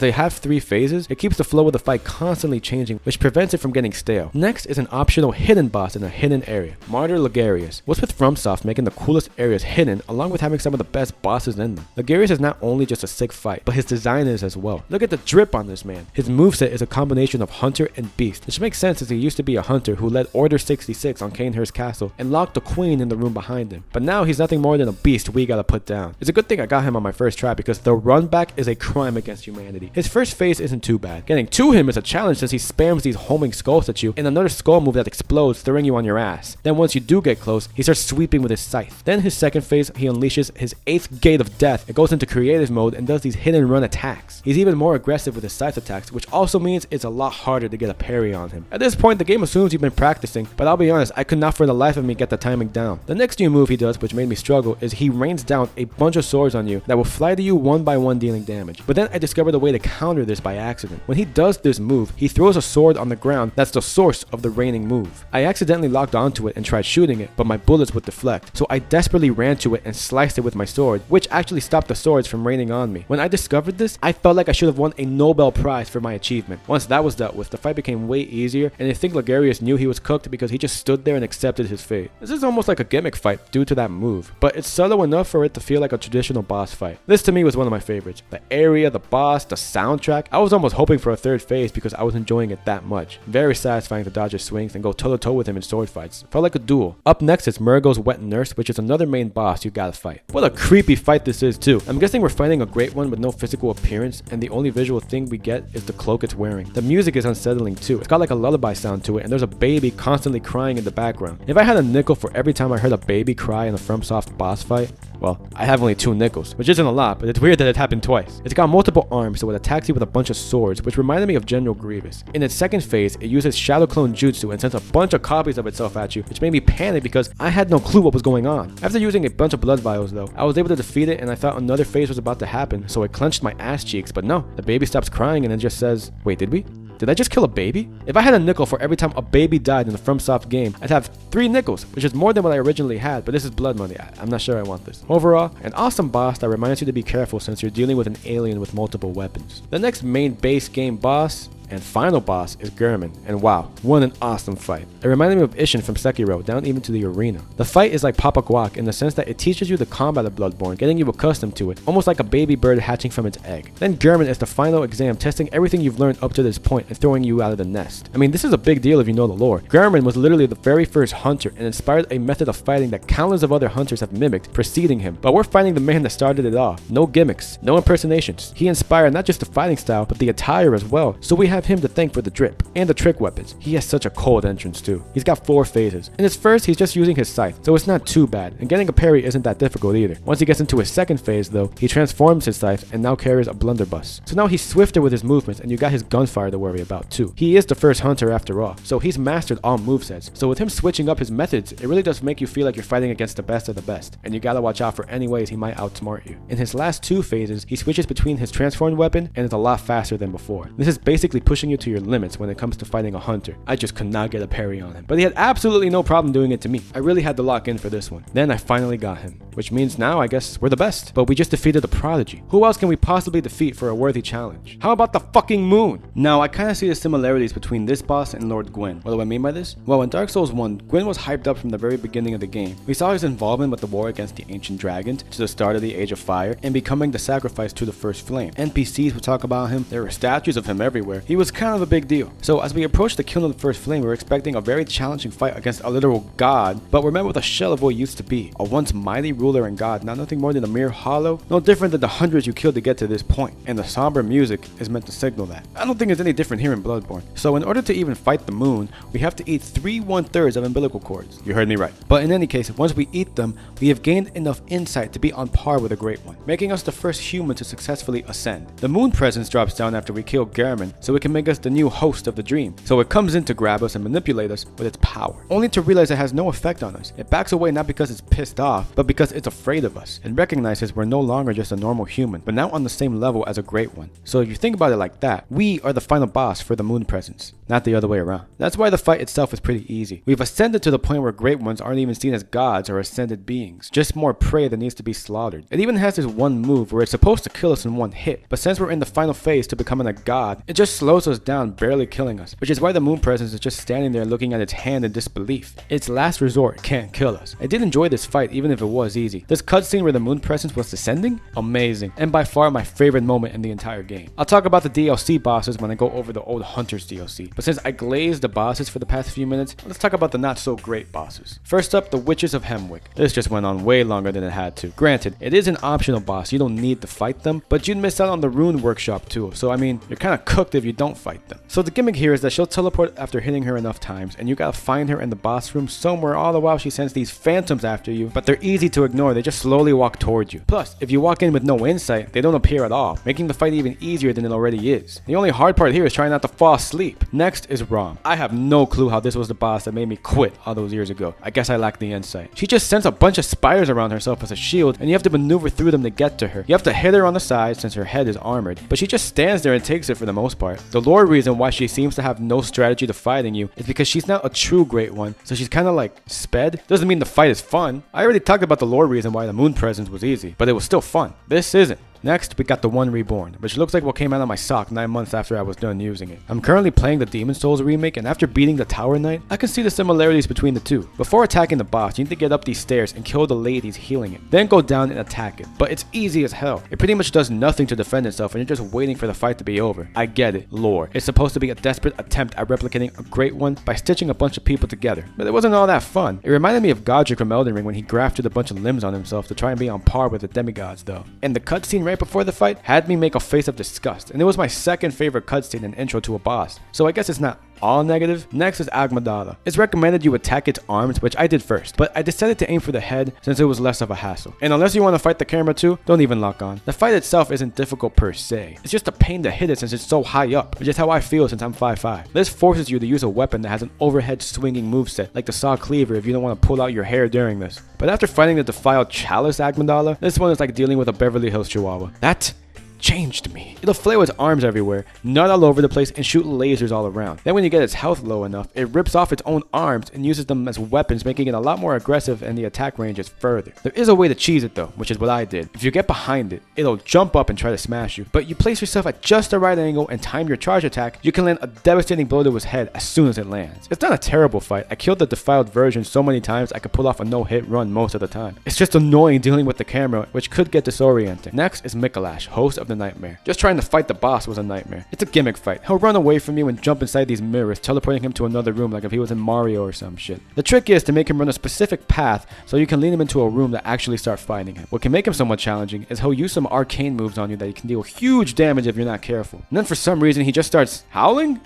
they have 3 phases, it keeps the flow of the fight constantly changing, which prevents it from getting stale. Next is an optional hidden boss in a hidden area, Martyr Ligarius. What's with FromSoft making the coolest areas hidden, along with having some of the best bosses in them? Ligarius is not only just a sick fight, but his design is as well. Look at the drip on this man. His moveset is a combination of hunter and beast, which makes sense as he used to be a hunter who led Order 66 on Canehurst Castle and locked the queen in the room behind him. But now he's nothing more than a beast we gotta put down. It's a good thing I got him on my first try, because the run back is a crime against humanity. His first phase isn't too bad. Getting to him is a challenge since he spams these homing skulls at you, and another skull move that explodes, throwing you on your ass. Then once you do get close, he starts sweeping with his scythe. Then his second phase, he unleashes his 8th gate of death and goes into creative mode and does these hit and run attacks. He's even more aggressive with his scythe attacks, which also means it's a lot harder to get a parry on him. At this point, the game assumes you've been practicing, but I'll be honest, I could not for the life of me get the timing down. The next new move he does, which made me struggle, is he rains down a bunch of swords on you that will fly to you one by one, dealing damage. But then I discovered a way to counter this by accident. When he does this move, he throws a sword on the ground that's the source of the raining move. I accidentally locked onto it and tried shooting it, but my bullets would deflect, so I desperately ran to it and sliced it with my sword, which actually stopped the swords from raining on me. When I discovered this, I felt like I should have won a Nobel Prize for my achievement. Once that was dealt with, the fight became way easier, and I think Ligarius knew he was cooked because he just stood there and accepted his fate. This is almost like a gimmick fight due to that move, but it's subtle enough for it to feel like a traditional boss fight. This to me was one of my favorites. The area, the boss, the soundtrack. I was almost hoping for a third phase because I was enjoying it that much. Very satisfying to dodge his swings and go toe to toe with him in sword fights. Felt like a duel. Up next is Murgo's Wet Nurse, which is another main boss you gotta fight. What a creepy fight this is too. I'm guessing we're fighting a great one with no physical appearance, and the only visual thing we get is the cloak it's wearing. The music is unsettling too. It's got like a lullaby sound to it, and there's a baby constantly crying in the background. If I had a nickel for every time I heard a baby cry in a FromSoft boss fight, well, I have only 2 nickels, which isn't a lot, but it's weird that it happened twice. It's got multiple arms, so it attacks you with a bunch of swords, which reminded me of General Grievous. In its second phase, it uses Shadow Clone Jutsu and sends a bunch of copies of itself at you, which made me panic because I had no clue what was going on. After using a bunch of blood vials though, I was able to defeat it, and I thought another phase was about to happen, so I clenched my ass cheeks, but no, the baby stops crying and it just says, wait, did we? Did I just kill a baby? If I had a nickel for every time a baby died in a FromSoft game, I'd have 3 nickels, which is more than what I originally had, but this is blood money. I'm not sure I want this. Overall, an awesome boss that reminds you to be careful since you're dealing with an alien with multiple weapons. The next main base game boss and final boss is Gehrman, and wow, what an awesome fight. It reminded me of Ishin from Sekiro, down even to the arena. The fight is like Papa Guac in the sense that it teaches you the combat of Bloodborne, getting you accustomed to it, almost like a baby bird hatching from its egg. Then Gehrman is the final exam, testing everything you've learned up to this point and throwing you out of the nest. I mean, this is a big deal if you know the lore. Gehrman was literally the very first hunter and inspired a method of fighting that countless of other hunters have mimicked preceding him, but we're fighting the man that started it all. No gimmicks, no impersonations. He inspired not just the fighting style, but the attire as well, so we have him to thank for the drip and the trick weapons. He has such a cold entrance too. He's got 4 phases. In his first, he's just using his scythe, so it's not too bad, and getting a parry isn't that difficult either. Once he gets into his second phase though, he transforms his scythe and now carries a blunderbuss. So now he's swifter with his movements, and you got his gunfire to worry about too. He is the first hunter after all, so he's mastered all movesets. So with him switching up his methods, it really does make you feel like you're fighting against the best of the best, and you gotta watch out for any ways he might outsmart you. In his last 2 phases, he switches between his transformed weapon and is a lot faster than before. This is basically pushing you to your limits when it comes to fighting a hunter. I just could not get a parry on him, but he had absolutely no problem doing it to me. I really had to lock in for this one. Then I finally got him, which means now I guess we're the best. But we just defeated the prodigy. Who else can we possibly defeat for a worthy challenge? How about the fucking moon? Now I kind of see the similarities between this boss and Lord Gwyn. What do I mean by this? Well, in Dark Souls 1, Gwyn was hyped up from the very beginning of the game. We saw his involvement with the war against the ancient dragons, to the start of the Age of Fire, and becoming the sacrifice to the first flame. NPCs would talk about him, there were statues of him everywhere. He was kind of a big deal. So as we approached the killing of the first flame, we were expecting a very challenging fight against a literal god, but we're met with a shell of what he used to be. A once mighty ruler and god, now nothing more than a mere hollow, no different than the hundreds you killed to get to this point. And the somber music is meant to signal that. I don't think it's any different here in Bloodborne. So in order to even fight the moon, we have to eat 3 1/3 of umbilical cords. You heard me right. But in any case, once we eat them, we have gained enough insight to be on par with a great one, making us the first human to successfully ascend. The moon presence drops down after we kill Gehrman, so it can make us the new host of the dream. So it comes in to grab us and manipulate us with its power, only to realize it has no effect on us. It backs away not because it's pissed off, but because it's afraid of us, and recognizes we're no longer just a normal human, but now on the same level as a great one. So if you think about it like that, we are the final boss for the moon presence, not the other way around. That's why the fight itself is pretty easy. We've ascended to the point where great ones aren't even seen as gods or ascended beings, just more prey that needs to be slaughtered. It even has this one move where it's supposed to kill us in one hit, but since we're in the final phase to becoming a god, it just slows us down, barely killing us, which is why the moon presence is just standing there looking at its hand in disbelief. Its last resort can't kill us. I did enjoy this fight even if it was easy. This cutscene where the moon presence was descending? Amazing, and by far my favorite moment in the entire game. I'll talk about the DLC bosses when I go over the old Hunters DLC, but since I glazed the bosses for the past few minutes, let's talk about the not so great bosses. First up, the Witches of Hemwick. This just went on way longer than it had to. Granted, it is an optional boss, you don't need to fight them, but you'd miss out on the rune workshop too, so I mean, you're kinda cooked if you don't don't fight them. So the gimmick here is that she'll teleport after hitting her enough times, and you gotta find her in the boss room somewhere, all the while she sends these phantoms after you, but they're easy to ignore, they just slowly walk towards you. Plus, if you walk in with no insight, they don't appear at all, making the fight even easier than it already is. The only hard part here is trying not to fall asleep. Next is Rom. I have no clue how this was the boss that made me quit all those years ago. I guess I lack the insight. She just sends a bunch of spiders around herself as a shield, and you have to maneuver through them to get to her. You have to hit her on the side since her head is armored, but she just stands there and takes it for the most part. The lore reason why she seems to have no strategy to fighting you is because she's not a true great one, so she's kind of like sped. Doesn't mean the fight is fun. I already talked about the lore reason why the moon presence was easy, but it was still fun. This isn't. Next, we got the One Reborn, which looks like what came out of my sock 9 months after I was done using it. I'm currently playing the Demon Souls remake, and after beating the Tower Knight, I can see the similarities between the two. Before attacking the boss, you need to get up these stairs and kill the ladies healing it, then go down and attack it. But it's easy as hell. It pretty much does nothing to defend itself, and you're just waiting for the fight to be over. I get it, lore. It's supposed to be a desperate attempt at replicating a great one by stitching a bunch of people together, but it wasn't all that fun. It reminded me of Godric from Elden Ring when he grafted a bunch of limbs on himself to try and be on par with the demigods though. And the cutscene right before the fight had me make a face of disgust, and it was my second favorite cutscene and intro to a boss, so I guess it's not all negative. Next is Agmadala. It's recommended you attack its arms, which I did first, but I decided to aim for the head since it was less of a hassle. And unless you want to fight the camera too, don't even lock on. The fight itself isn't difficult per se. It's just a pain to hit it since it's so high up, which is how I feel since I'm 5'5". This forces you to use a weapon that has an overhead swinging moveset, like the Saw Cleaver if you don't want to pull out your hair during this. But after fighting the defiled Chalice Agmadala, this one is like dealing with a Beverly Hills Chihuahua. That changed me. It'll flail its arms everywhere, nut all over the place, and shoot lasers all around. Then when you get its health low enough, it rips off its own arms and uses them as weapons, making it a lot more aggressive, and the attack range is further. There is a way to cheese it though, which is what I did. If you get behind it, it'll jump up and try to smash you, but you place yourself at just the right angle and time your charge attack, you can land a devastating blow to his head as soon as it lands. It's not a terrible fight. I killed the defiled version so many times I could pull off a no-hit run most of the time. It's just annoying dealing with the camera, which could get disorienting. Next is Mikolash, host of the Nightmare. Just trying to fight the boss was a nightmare. It's a gimmick fight. He'll run away from you and jump inside these mirrors, teleporting him to another room like if he was in Mario or some shit. The trick is to make him run a specific path so you can lead him into a room to actually start fighting him. What can make him somewhat challenging is he'll use some arcane moves on you that you can deal huge damage if you're not careful. And then for some reason he just starts howling?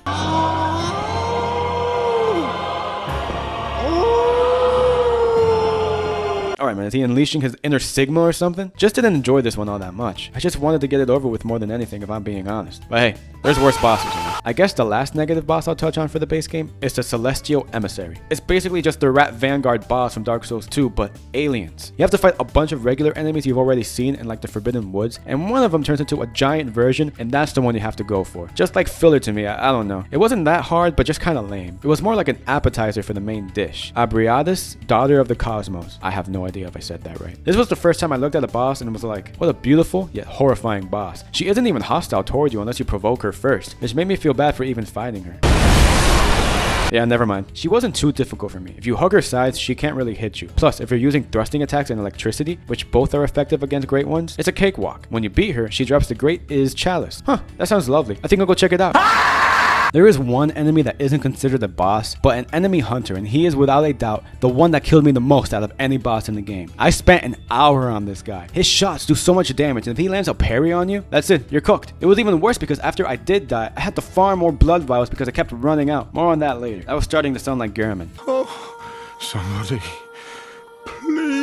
Alright man, is he unleashing his inner Sigma or something? Just didn't enjoy this one all that much. I just wanted to get it over with more than anything if I'm being honest. But hey, there's worse bosses. I guess the last negative boss I'll touch on for the base game is the Celestial Emissary. It's basically just the Rat Vanguard boss from Dark Souls 2, but aliens. You have to fight a bunch of regular enemies you've already seen in like the Forbidden Woods, and one of them turns into a giant version, and that's the one you have to go for. Just like filler to me, I don't know. It wasn't that hard, but just kind of lame. It was more like an appetizer for the main dish. Abriadis, Daughter of the Cosmos. I have no idea if I said that right. This was the first time I looked at a boss and was like, what a beautiful yet horrifying boss. She isn't even hostile towards you unless you provoke her first, which made me feel bad for even fighting her. Yeah, never mind. She wasn't too difficult for me. If you hug her sides, she can't really hit you. Plus, if you're using thrusting attacks and electricity, which both are effective against great ones, it's a cakewalk. When you beat her, she drops the Great Is Chalice. Huh, that sounds lovely. I think I'll go check it out. There is one enemy that isn't considered a boss, but an enemy hunter, and he is without a doubt the one that killed me the most out of any boss in the game. I spent an hour on this guy. His shots do so much damage, and if he lands a parry on you, that's it, you're cooked. It was even worse because after I did die, I had to farm more blood vials because I kept running out. More on that later. That was starting to sound like Gehrman. Oh, somebody, please.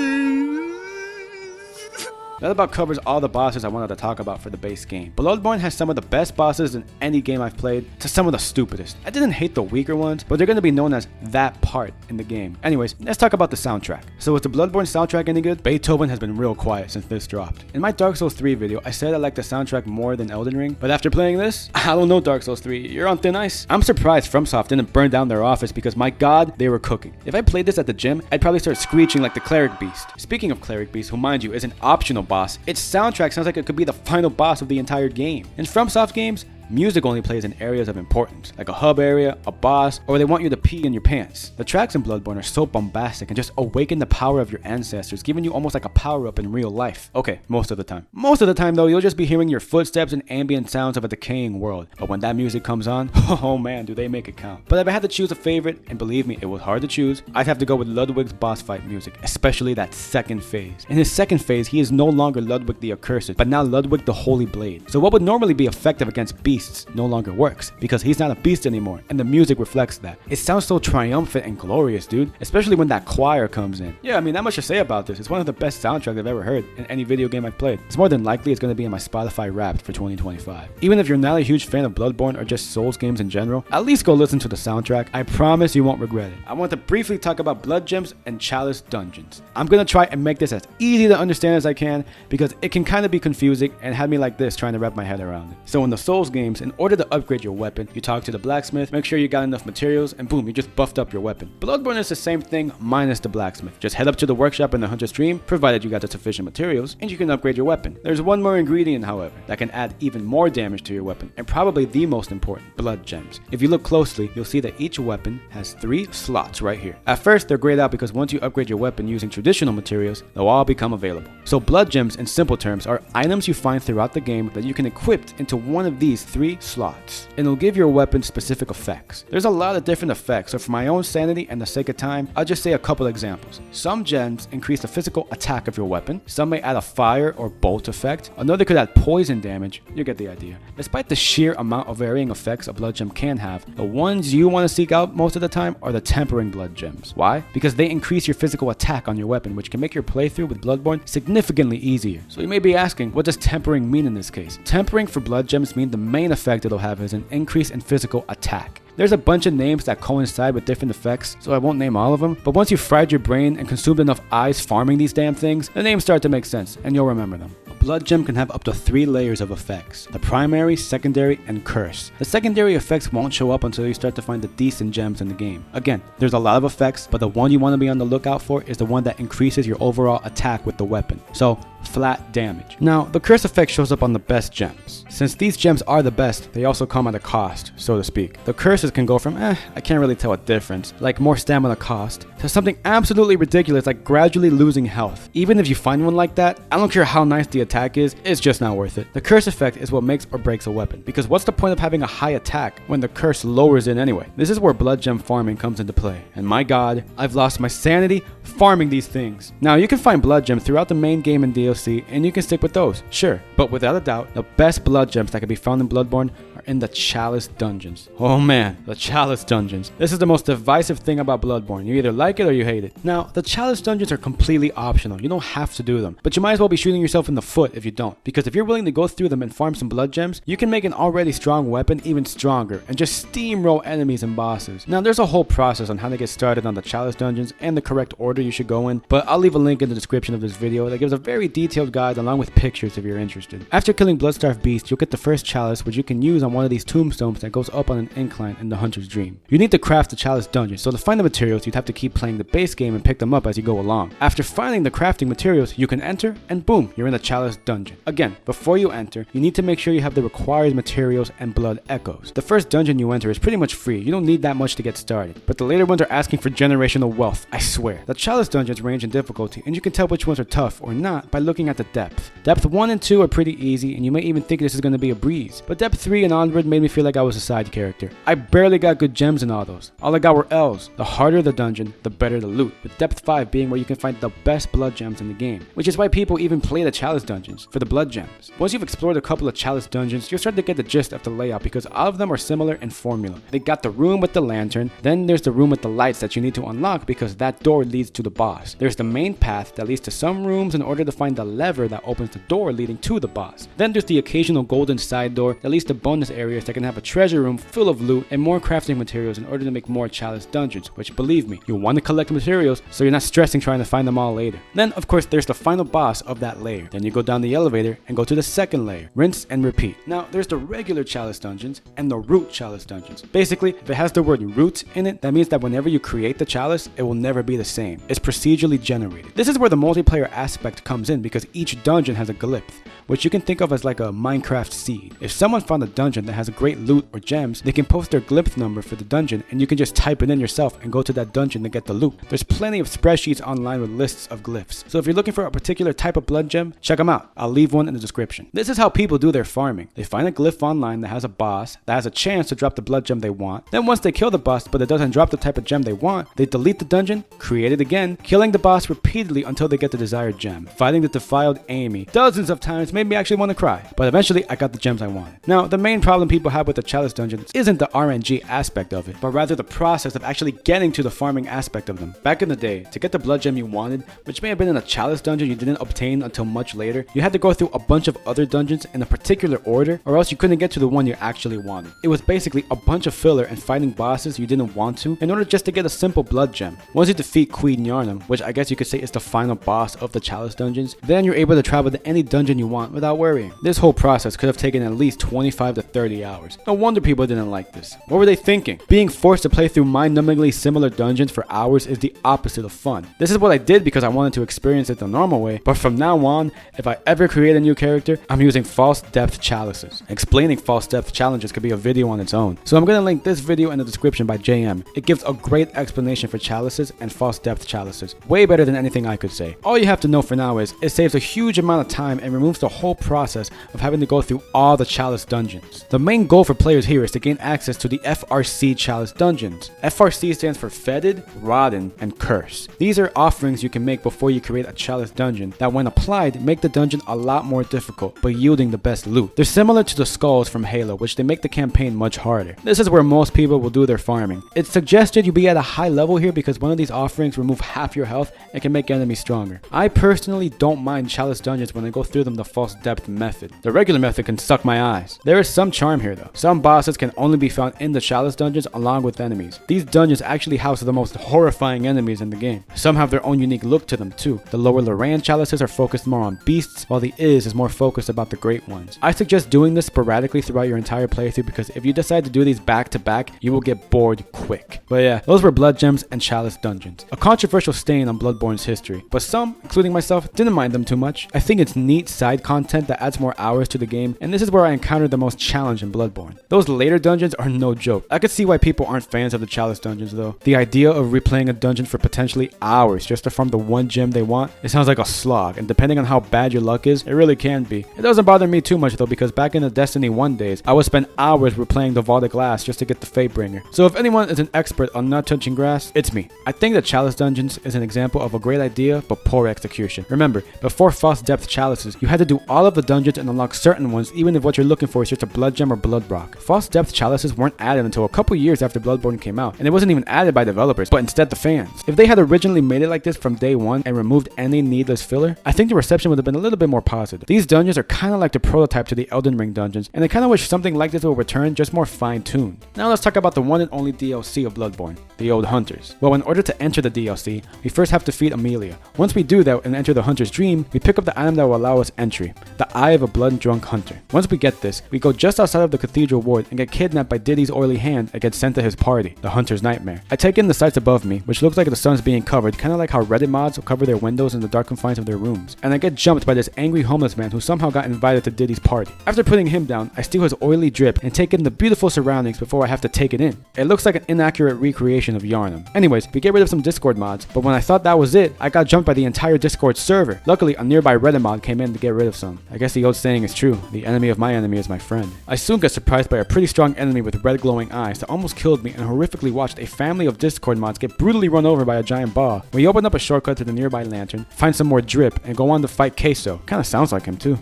That about covers all the bosses I wanted to talk about for the base game. Bloodborne has some of the best bosses in any game I've played to some of the stupidest. I didn't hate the weaker ones, but they're going to be known as that part in the game. Anyways, let's talk about the soundtrack. So is the Bloodborne soundtrack any good? Beethoven has been real quiet since this dropped. In my Dark Souls 3 video, I said I liked the soundtrack more than Elden Ring, but after playing this, I don't know Dark Souls 3, you're on thin ice. I'm surprised FromSoft didn't burn down their office because my god, they were cooking. If I played this at the gym, I'd probably start screeching like the Cleric Beast. Speaking of Cleric Beast, who mind you is an optional boss, its soundtrack sounds like it could be the final boss of the entire game. In FromSoft games, music only plays in areas of importance, like a hub area, a boss, or they want you to pee in your pants. The tracks in Bloodborne are so bombastic and just awaken the power of your ancestors, giving you almost like a power-up in real life. Okay, most of the time. Most of the time though, you'll just be hearing your footsteps and ambient sounds of a decaying world. But when that music comes on, oh man, do they make it count. But if I had to choose a favorite, and believe me, it was hard to choose, I'd have to go with Ludwig's boss fight music, especially that second phase. In his second phase, he is no longer Ludwig the Accursed, but now Ludwig the Holy Blade. So what would normally be effective against beasts beasts no longer works, because he's not a beast anymore, and the music reflects that. It sounds so triumphant and glorious, dude, especially when that choir comes in. Yeah, I mean, not much to say about this. It's one of the best soundtracks I've ever heard in any video game I've played. It's more than likely it's going to be in my Spotify Wrapped for 2025. Even if you're not a huge fan of Bloodborne or just Souls games in general, at least go listen to the soundtrack. I promise you won't regret it. I want to briefly talk about blood gems and chalice dungeons. I'm going to try and make this as easy to understand as I can, because it can kind of be confusing and had me like this trying to wrap my head around it. So in the Souls games, in order to upgrade your weapon, you talk to the blacksmith, make sure you got enough materials, and boom, you just buffed up your weapon. Bloodborne is the same thing minus the blacksmith. Just head up to the workshop in the Hunter's Dream, provided you got the sufficient materials, and you can upgrade your weapon. There's one more ingredient, however, that can add even more damage to your weapon, and probably the most important: blood gems. If you look closely, you'll see that each weapon has 3 slots right here. At first, they're grayed out because once you upgrade your weapon using traditional materials, they'll all become available. So blood gems, in simple terms, are items you find throughout the game that you can equip into one of these 3 slots, and it'll give your weapon specific effects. There's a lot of different effects, so for my own sanity and the sake of time, I'll just say a couple examples. Some gems increase the physical attack of your weapon, some may add a fire or bolt effect, another could add poison damage. You get the idea. Despite the sheer amount of varying effects a blood gem can have, the ones you want to seek out most of the time are the tempering blood gems. Why? Because they increase your physical attack on your weapon, which can make your playthrough with Bloodborne significantly easier. So you may be asking, what does tempering mean in this case? Tempering for blood gems mean the main effect it'll have is an increase in physical attack. There's a bunch of names that coincide with different effects, so I won't name all of them, but once you've fried your brain and consumed enough eyes farming these damn things, the names start to make sense, and you'll remember them. A blood gem can have up to 3 layers of effects: the primary, secondary, and curse. The secondary effects won't show up until you start to find the decent gems in the game. Again, there's a lot of effects, but the one you want to be on the lookout for is the one that increases your overall attack with the weapon. So, flat damage. Now, the curse effect shows up on the best gems. Since these gems are the best, they also come at a cost, so to speak. The curses can go from, I can't really tell a difference, like more stamina cost, to something absolutely ridiculous like gradually losing health. Even if you find one like that, I don't care how nice the attack is, it's just not worth it. The curse effect is what makes or breaks a weapon, because what's the point of having a high attack when the curse lowers it anyway? This is where blood gem farming comes into play, and my god, I've lost my sanity farming these things. Now, you can find blood gems throughout the main game and DLC, and you can stick with those, sure, but without a doubt, the best blood gems that can be found in Bloodborne are in the chalice dungeons. Oh man, the chalice dungeons. This is the most divisive thing about Bloodborne. You either like it or you hate it. Now, the chalice dungeons are completely optional. You don't have to do them, but you might as well be shooting yourself in the foot if you don't, because if you're willing to go through them and farm some blood gems, you can make an already strong weapon even stronger and just steamroll enemies and bosses. Now, there's a whole process on how to get started on the chalice dungeons and the correct order you should go in, but I'll leave a link in the description of this video that gives a very detailed guide along with pictures if you're interested. After killing blood-starved beasts, you'll get the first chalice, which you can use on one of these tombstones that goes up on an incline in the Hunter's Dream. You need to craft the chalice dungeon, so to find the materials, you'd have to keep playing the base game and pick them up as you go along. After finding the crafting materials, you can enter, and boom, you're in the chalice dungeon. Again, before you enter, you need to make sure you have the required materials and blood echoes. The first dungeon you enter is pretty much free. You don't need that much to get started, but the later ones are asking for generational wealth, I swear. The chalice dungeons range in difficulty, and you can tell which ones are tough or not by looking at the depth. Depth 1 and 2 are pretty easy, and you may even think this is going to be a breeze, but depth 3 and onward made me feel like I was a side character. I barely got good gems in all those. All I got were L's. The harder the dungeon, the better the loot, with depth 5 being where you can find the best blood gems in the game, which is why people even play the chalice dungeons, for the blood gems. Once you've explored a couple of chalice dungeons, you'll start to get the gist of the layout, because all of them are similar in formula. They got the room with the lantern, then there's the room with the lights that you need to unlock because that door leads to the boss. There's the main path that leads to some rooms in order to find the lever that opens the door leading to the boss. Then there's the occasional golden side door that leads to bonus areas that can have a treasure room full of loot and more crafting materials in order to make more chalice dungeons, which, believe me, you'll want to collect materials so you're not stressing trying to find them all later. Then, of course, there's the final boss of that layer. Then you go down the elevator and go to the second layer. Rinse and repeat. Now, there's the regular chalice dungeons and the root chalice dungeons. Basically, if it has the word root in it, that means that whenever you create the chalice, it will never be the same. It's procedurally generated. This is where the multiplayer aspect comes in, because each dungeon has a glyph, which you can think of as like a Minecraft seed. If someone found a dungeon that has a great loot or gems, they can post their glyph number for the dungeon, and you can just type it in yourself and go to that dungeon to get the loot. There's plenty of spreadsheets online with lists of glyphs, so if you're looking for a particular type of blood gem, check them out. I'll leave one in the description. This is how people do their farming. They find a glyph online that has a boss that has a chance to drop the blood gem they want. Then once they kill the boss but it doesn't drop the type of gem they want, they delete the dungeon, create it again, killing the boss repeatedly until they get the desired gem. Fighting the defiled Amy dozens of times made me actually want to cry, but eventually I got the gems I wanted. Now, the main problem problem people have with the chalice dungeons isn't the RNG aspect of it, but rather the process of actually getting to the farming aspect of them. Back in the day, to get the blood gem you wanted, which may have been in a chalice dungeon you didn't obtain until much later, you had to go through a bunch of other dungeons in a particular order, or else you couldn't get to the one you actually wanted. It was basically a bunch of filler and fighting bosses you didn't want to in order just to get a simple blood gem. Once you defeat Queen Yarnum, which I guess you could say is the final boss of the chalice dungeons, then you're able to travel to any dungeon you want without worrying. This whole process could have taken at least 25 to 30 hours. No wonder people didn't like this. What were they thinking? Being forced to play through mind-numbingly similar dungeons for hours is the opposite of fun. This is what I did because I wanted to experience it the normal way, but from now on, if I ever create a new character, I'm using false depth chalices. Explaining false depth challenges could be a video on its own, so I'm gonna link this video in the description by JM. It gives a great explanation for chalices and false depth chalices, way better than anything I could say. All you have to know for now is, it saves a huge amount of time and removes the whole process of having to go through all the chalice dungeons. The main goal for players here is to gain access to the FRC chalice dungeons. FRC stands for Fetid, Rotten, and Curse. These are offerings you can make before you create a chalice dungeon that, when applied, make the dungeon a lot more difficult, but yielding the best loot. They're similar to the skulls from Halo, which they make the campaign much harder. This is where most people will do their farming. It's suggested you be at a high level here because one of these offerings remove half your health and can make enemies stronger. I personally don't mind chalice dungeons when I go through them the false depth method. The regular method can suck my eyes. There is some charm here though. Some bosses can only be found in the chalice dungeons along with enemies. These dungeons actually house the most horrifying enemies in the game. Some have their own unique look to them too. The lower Loran chalices are focused more on beasts, while the is more focused about the great ones. I suggest doing this sporadically throughout your entire playthrough because if you decide to do these back to back, you will get bored quick. But yeah, those were blood gems and chalice dungeons. A controversial stain on Bloodborne's history, but some, including myself, didn't mind them too much. I think it's neat side content that adds more hours to the game, and this is where I encountered the most challenge in Bloodborne. Those later dungeons are no joke. I could see why people aren't fans of the chalice dungeons though. The idea of replaying a dungeon for potentially hours just to farm the one gem they want, it sounds like a slog, and depending on how bad your luck is, it really can be. It doesn't bother me too much though, because back in the Destiny 1 days, I would spend hours replaying the Vault of Glass just to get the Fatebringer. So if anyone is an expert on not touching grass, it's me. I think that chalice dungeons is an example of a great idea but poor execution. Remember, before false depth chalices, you had to do all of the dungeons and unlock certain ones even if what you're looking for is just a blood gem or blood rock. False depth chalices weren't added until a couple years after Bloodborne came out, and it wasn't even added by developers, but instead the fans. If they had originally made it like this from day one and removed any needless filler, I think the reception would have been a little bit more positive. These dungeons are kind of like the prototype to the Elden Ring dungeons, and I kind of wish something like this will return, just more fine-tuned. Now let's talk about the one and only DLC of Bloodborne, the Old Hunters. Well, in order to enter the DLC, we first have to defeat Amelia. Once we do that and enter the Hunter's Dream, we pick up the item that will allow us entry, the Eye of a Blood-Drunk Hunter. Once we get this, we go just outside of the Cathedral Ward and get kidnapped by Diddy's oily hand and get sent to his party, the Hunter's Nightmare. I take in the sights above me, which looks like the sun's being covered, kind of like how Reddit mods will cover their windows in the dark confines of their rooms. And I get jumped by this angry homeless man who somehow got invited to Diddy's party. After putting him down, I steal his oily drip and take in the beautiful surroundings before I have to take it in. It looks like an inaccurate recreation of Yarnum. Anyways, we get rid of some Discord mods, but when I thought that was it, I got jumped by the entire Discord server. Luckily, a nearby Reddit mod came in to get rid of some. I guess the old saying is true, the enemy of my enemy is my friend. I soon get surprised by a pretty strong enemy with red glowing eyes that almost killed me and horrifically watched a family of Discord mods get brutally run over by a giant ball. We open up a shortcut to the nearby lantern, find some more drip, and go on to fight Queso. Kinda sounds like him too.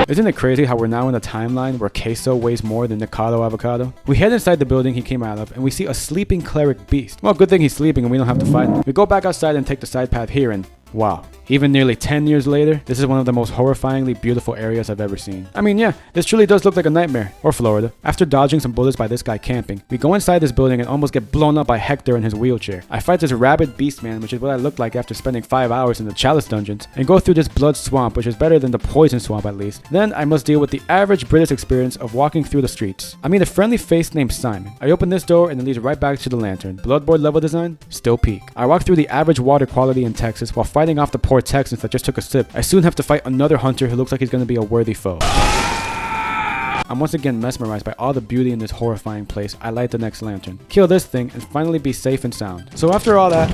Isn't it crazy how we're now in a timeline where Queso weighs more than Nikado Avocado? We head inside the building he came out of and we see a sleeping cleric beast. Well, good thing he's sleeping and we don't have to fight him. We go back outside and take the side path here and wow. Even nearly 10 years later, this is one of the most horrifyingly beautiful areas I've ever seen. I mean, yeah, this truly does look like a nightmare. Or Florida. After dodging some bullets by this guy camping, we go inside this building and almost get blown up by Hector in his wheelchair. I fight this rabid beast man, which is what I looked like after spending 5 hours in the Chalice dungeons, and go through this blood swamp, which is better than the poison swamp at least. Then I must deal with the average British experience of walking through the streets. I meet a friendly face named Simon. I open this door and it leads right back to the lantern. Bloodborne level design? Still peak. I walk through the average water quality in Texas while fighting off the poor Texans that just took a sip. I soon have to fight another hunter who looks like he's going to be a worthy foe. I'm once again mesmerized by all the beauty in this horrifying place. I light the next lantern, kill this thing, and finally be safe and sound. So after all that,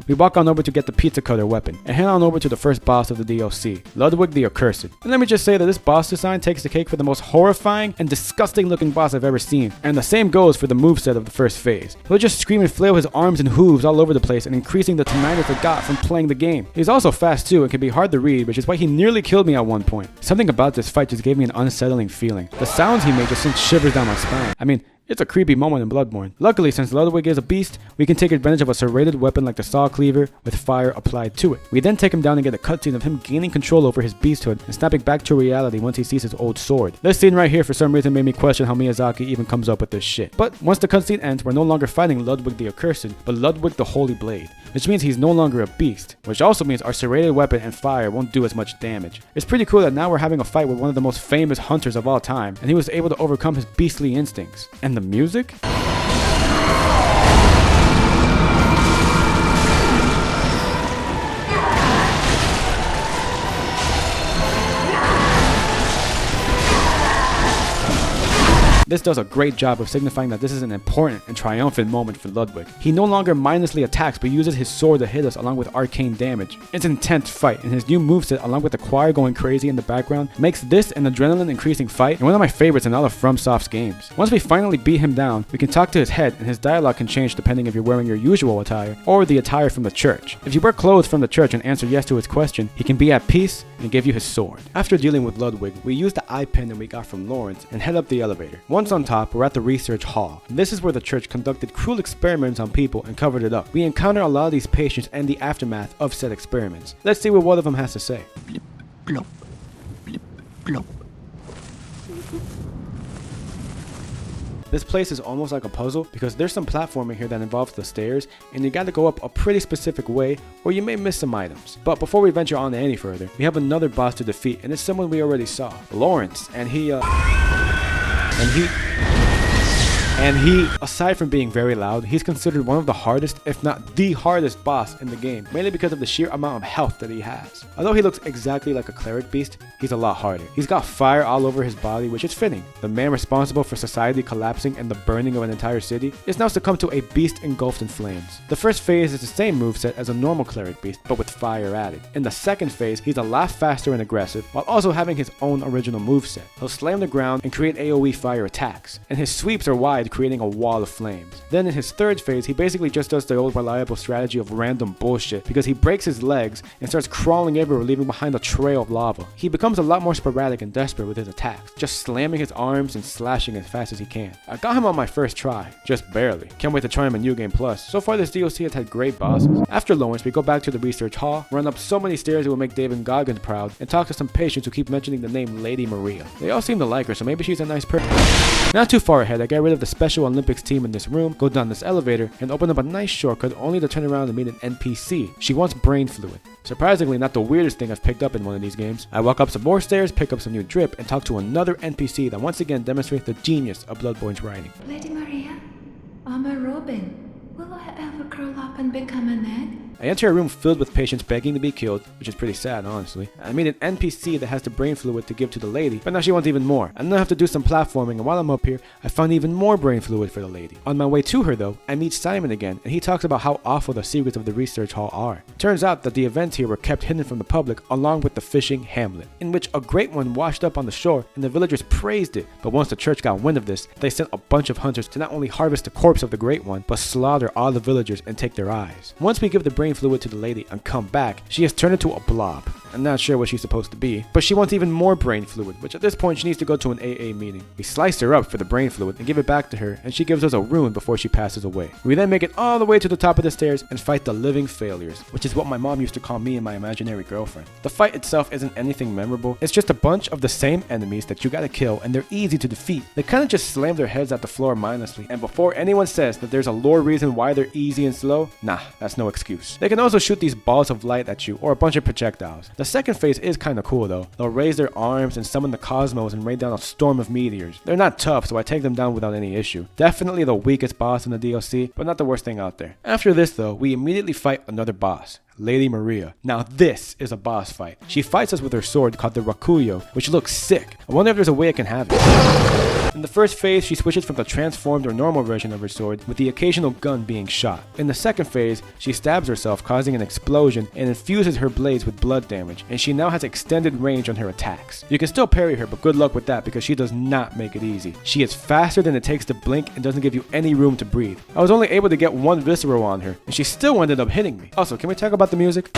we walk on over to get the pizza cutter weapon, and head on over to the first boss of the DLC, Ludwig the Accursed. And let me just say that this boss design takes the cake for the most horrifying and disgusting looking boss I've ever seen, and the same goes for the moveset of the first phase. He'll just scream and flail his arms and hooves all over the place and increasing the tinnitus I got from playing the game. He's also fast too and can be hard to read, which is why he nearly killed me at one point. Something about this fight just gave me an unsettling feeling. The sounds he made just sent shivers down my spine. I mean, it's a creepy moment in Bloodborne. Luckily, since Ludwig is a beast, we can take advantage of a serrated weapon like the saw cleaver with fire applied to it. We then take him down and get a cutscene of him gaining control over his beasthood and snapping back to reality once he sees his old sword. This scene right here for some reason made me question how Miyazaki even comes up with this shit. But once the cutscene ends, we're no longer fighting Ludwig the Accursed, but Ludwig the Holy Blade, which means he's no longer a beast, which also means our serrated weapon and fire won't do as much damage. It's pretty cool that now we're having a fight with one of the most famous hunters of all time, and he was able to overcome his beastly instincts. And the music? This does a great job of signifying that this is an important and triumphant moment for Ludwig. He no longer mindlessly attacks but uses his sword to hit us along with arcane damage. It's an intense fight, and his new moveset along with the choir going crazy in the background makes this an adrenaline increasing fight and one of my favorites in all of FromSoft's games. Once we finally beat him down, we can talk to his head and his dialogue can change depending if you're wearing your usual attire or the attire from the church. If you wear clothes from the church and answer yes to his question, he can be at peace and give you his sword. After dealing with Ludwig, we use the eye pendant we got from Lawrence and head up the elevator. Once on top, we're at the research hall. This is where the church conducted cruel experiments on people and covered it up. We encounter a lot of these patients and the aftermath of said experiments. Let's see what one of them has to say. Blip, blop, blip, blop. This place is almost like a puzzle because there's some platforming here that involves the stairs, and you gotta go up a pretty specific way or you may miss some items. But before we venture on any further, we have another boss to defeat, and it's someone we already saw, Lawrence, and he, aside from being very loud, he's considered one of the hardest, if not the hardest boss in the game, mainly because of the sheer amount of health that he has. Although he looks exactly like a cleric beast, he's a lot harder. He's got fire all over his body, which is fitting. The man responsible for society collapsing and the burning of an entire city is now succumbed to a beast engulfed in flames. The first phase is the same moveset as a normal cleric beast, but with fire added. In the second phase, he's a lot faster and aggressive, while also having his own original moveset. He'll slam the ground and create AoE fire attacks, and his sweeps are wide, creating a wall of flames. Then in his third phase, he basically just does the old reliable strategy of random bullshit because he breaks his legs and starts crawling everywhere, leaving behind a trail of lava. He becomes a lot more sporadic and desperate with his attacks, just slamming his arms and slashing as fast as he can. I got him on my first try, just barely. Can't wait to try him in New Game Plus. So far this DLC has had great bosses. After Lawrence, we go back to the research hall, run up so many stairs it will make David Goggins proud, and talk to some patients who keep mentioning the name Lady Maria. They all seem to like her, so maybe she's a nice person. Not too far ahead, I get rid of the Special Olympics team in this room, go down this elevator, and open up a nice shortcut only to turn around and meet an NPC. She wants brain fluid. Surprisingly, not the weirdest thing I've picked up in one of these games. I walk up some more stairs, pick up some new drip, and talk to another NPC that once again demonstrates the genius of Bloodborne's writing. Lady Maria, I'm a robin. Will I ever curl up and become an egg? I enter a room filled with patients begging to be killed, which is pretty sad, honestly. I meet an NPC that has the brain fluid to give to the lady, but now she wants even more. And then I have to do some platforming, and while I'm up here, I find even more brain fluid for the lady. On my way to her though, I meet Simon again, and he talks about how awful the secrets of the research hall are. Turns out that the events here were kept hidden from the public along with the fishing hamlet, in which a great one washed up on the shore, and the villagers praised it. But once the church got wind of this, they sent a bunch of hunters to not only harvest the corpse of the great one, but slaughter all the villagers and take their eyes. Once we give the brain fluid to the lady and come back, she has turned into a blob. I'm not sure what she's supposed to be, but she wants even more brain fluid, which at this point she needs to go to an AA meeting. We slice her up for the brain fluid and give it back to her, and she gives us a rune before she passes away. We then make it all the way to the top of the stairs and fight the living failures, which is what my mom used to call me and my imaginary girlfriend. The fight itself isn't anything memorable, it's just a bunch of the same enemies that you gotta kill, and they're easy to defeat. They kinda just slam their heads at the floor mindlessly, and before anyone says that there's a lore reason why they're easy and slow, nah, that's no excuse. They can also shoot these balls of light at you or a bunch of projectiles. The second phase is kinda cool though. They'll raise their arms and summon the cosmos and rain down a storm of meteors. They're not tough, so I take them down without any issue. Definitely the weakest boss in the DLC, but not the worst thing out there. After this though, we immediately fight another boss, Lady Maria. Now this is a boss fight. She fights us with her sword called the Rakuyo, which looks sick. I wonder if there's a way I can have it. In the first phase, she switches from the transformed or normal version of her sword, with the occasional gun being shot. In the second phase, she stabs herself, causing an explosion, and infuses her blades with blood damage, and she now has extended range on her attacks. You can still parry her, but good luck with that because she does not make it easy. She is faster than it takes to blink and doesn't give you any room to breathe. I was only able to get one visceral on her, and she still ended up hitting me. Also, can we talk about the music?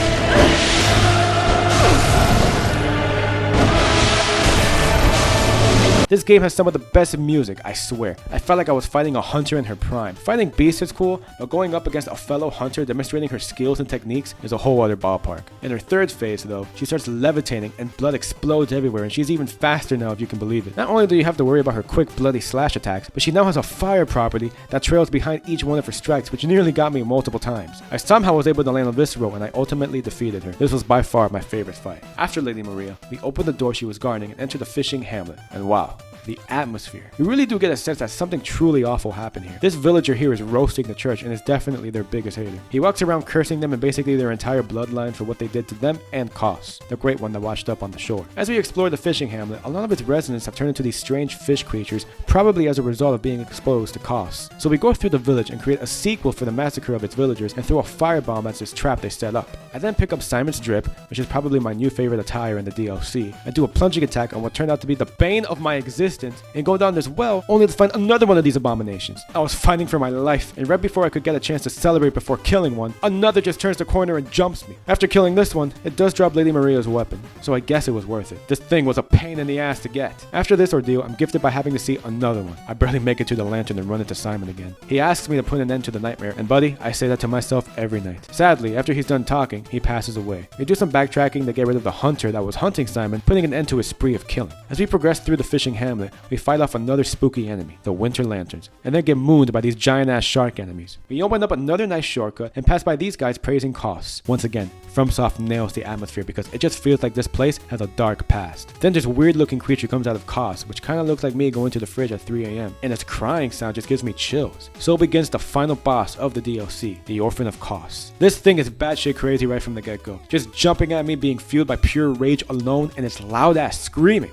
This game has some of the best music, I swear. I felt like I was fighting a hunter in her prime. Fighting beasts is cool, but going up against a fellow hunter demonstrating her skills and techniques is a whole other ballpark. In her third phase though, she starts levitating and blood explodes everywhere, and she's even faster now if you can believe it. Not only do you have to worry about her quick bloody slash attacks, but she now has a fire property that trails behind each one of her strikes, which nearly got me multiple times. I somehow was able to land a visceral and I ultimately defeated her. This was by far my favorite fight. After Lady Maria, we opened the door she was guarding and entered the fishing hamlet, and wow. The atmosphere. You really do get a sense that something truly awful happened here. This villager here is roasting the church and is definitely their biggest hater. He walks around cursing them and basically their entire bloodline for what they did to them and Kos, the great one that washed up on the shore. As we explore the fishing hamlet, a lot of its residents have turned into these strange fish creatures, probably as a result of being exposed to Kos. So we go through the village and create a sequel for the massacre of its villagers and throw a firebomb at this trap they set up. I then pick up Simon's drip, which is probably my new favorite attire in the DLC, and do a plunging attack on what turned out to be the bane of my existence and go down this well only to find another one of these abominations. I was fighting for my life, and right before I could get a chance to celebrate before killing one, another just turns the corner and jumps me. After killing this one, it does drop Lady Maria's weapon, so I guess it was worth it. This thing was a pain in the ass to get. After this ordeal, I'm gifted by having to see another one. I barely make it to the lantern and run into Simon again. He asks me to put an end to the nightmare, and buddy, I say that to myself every night. Sadly, after he's done talking, he passes away. We do some backtracking to get rid of the hunter that was hunting Simon, putting an end to his spree of killing. As we progress through the fishing hamlet, we fight off another spooky enemy, the Winter Lanterns, and then get mooned by these giant-ass shark enemies. We open up another nice shortcut and pass by these guys praising Kos. Once again, FromSoft nails the atmosphere because it just feels like this place has a dark past. Then this weird-looking creature comes out of Kos, which kind of looks like me going to the fridge at 3 a.m., and its crying sound just gives me chills. So begins the final boss of the DLC, the Orphan of Kos. This thing is batshit crazy right from the get-go, just jumping at me, being fueled by pure rage alone, and its loud-ass screaming.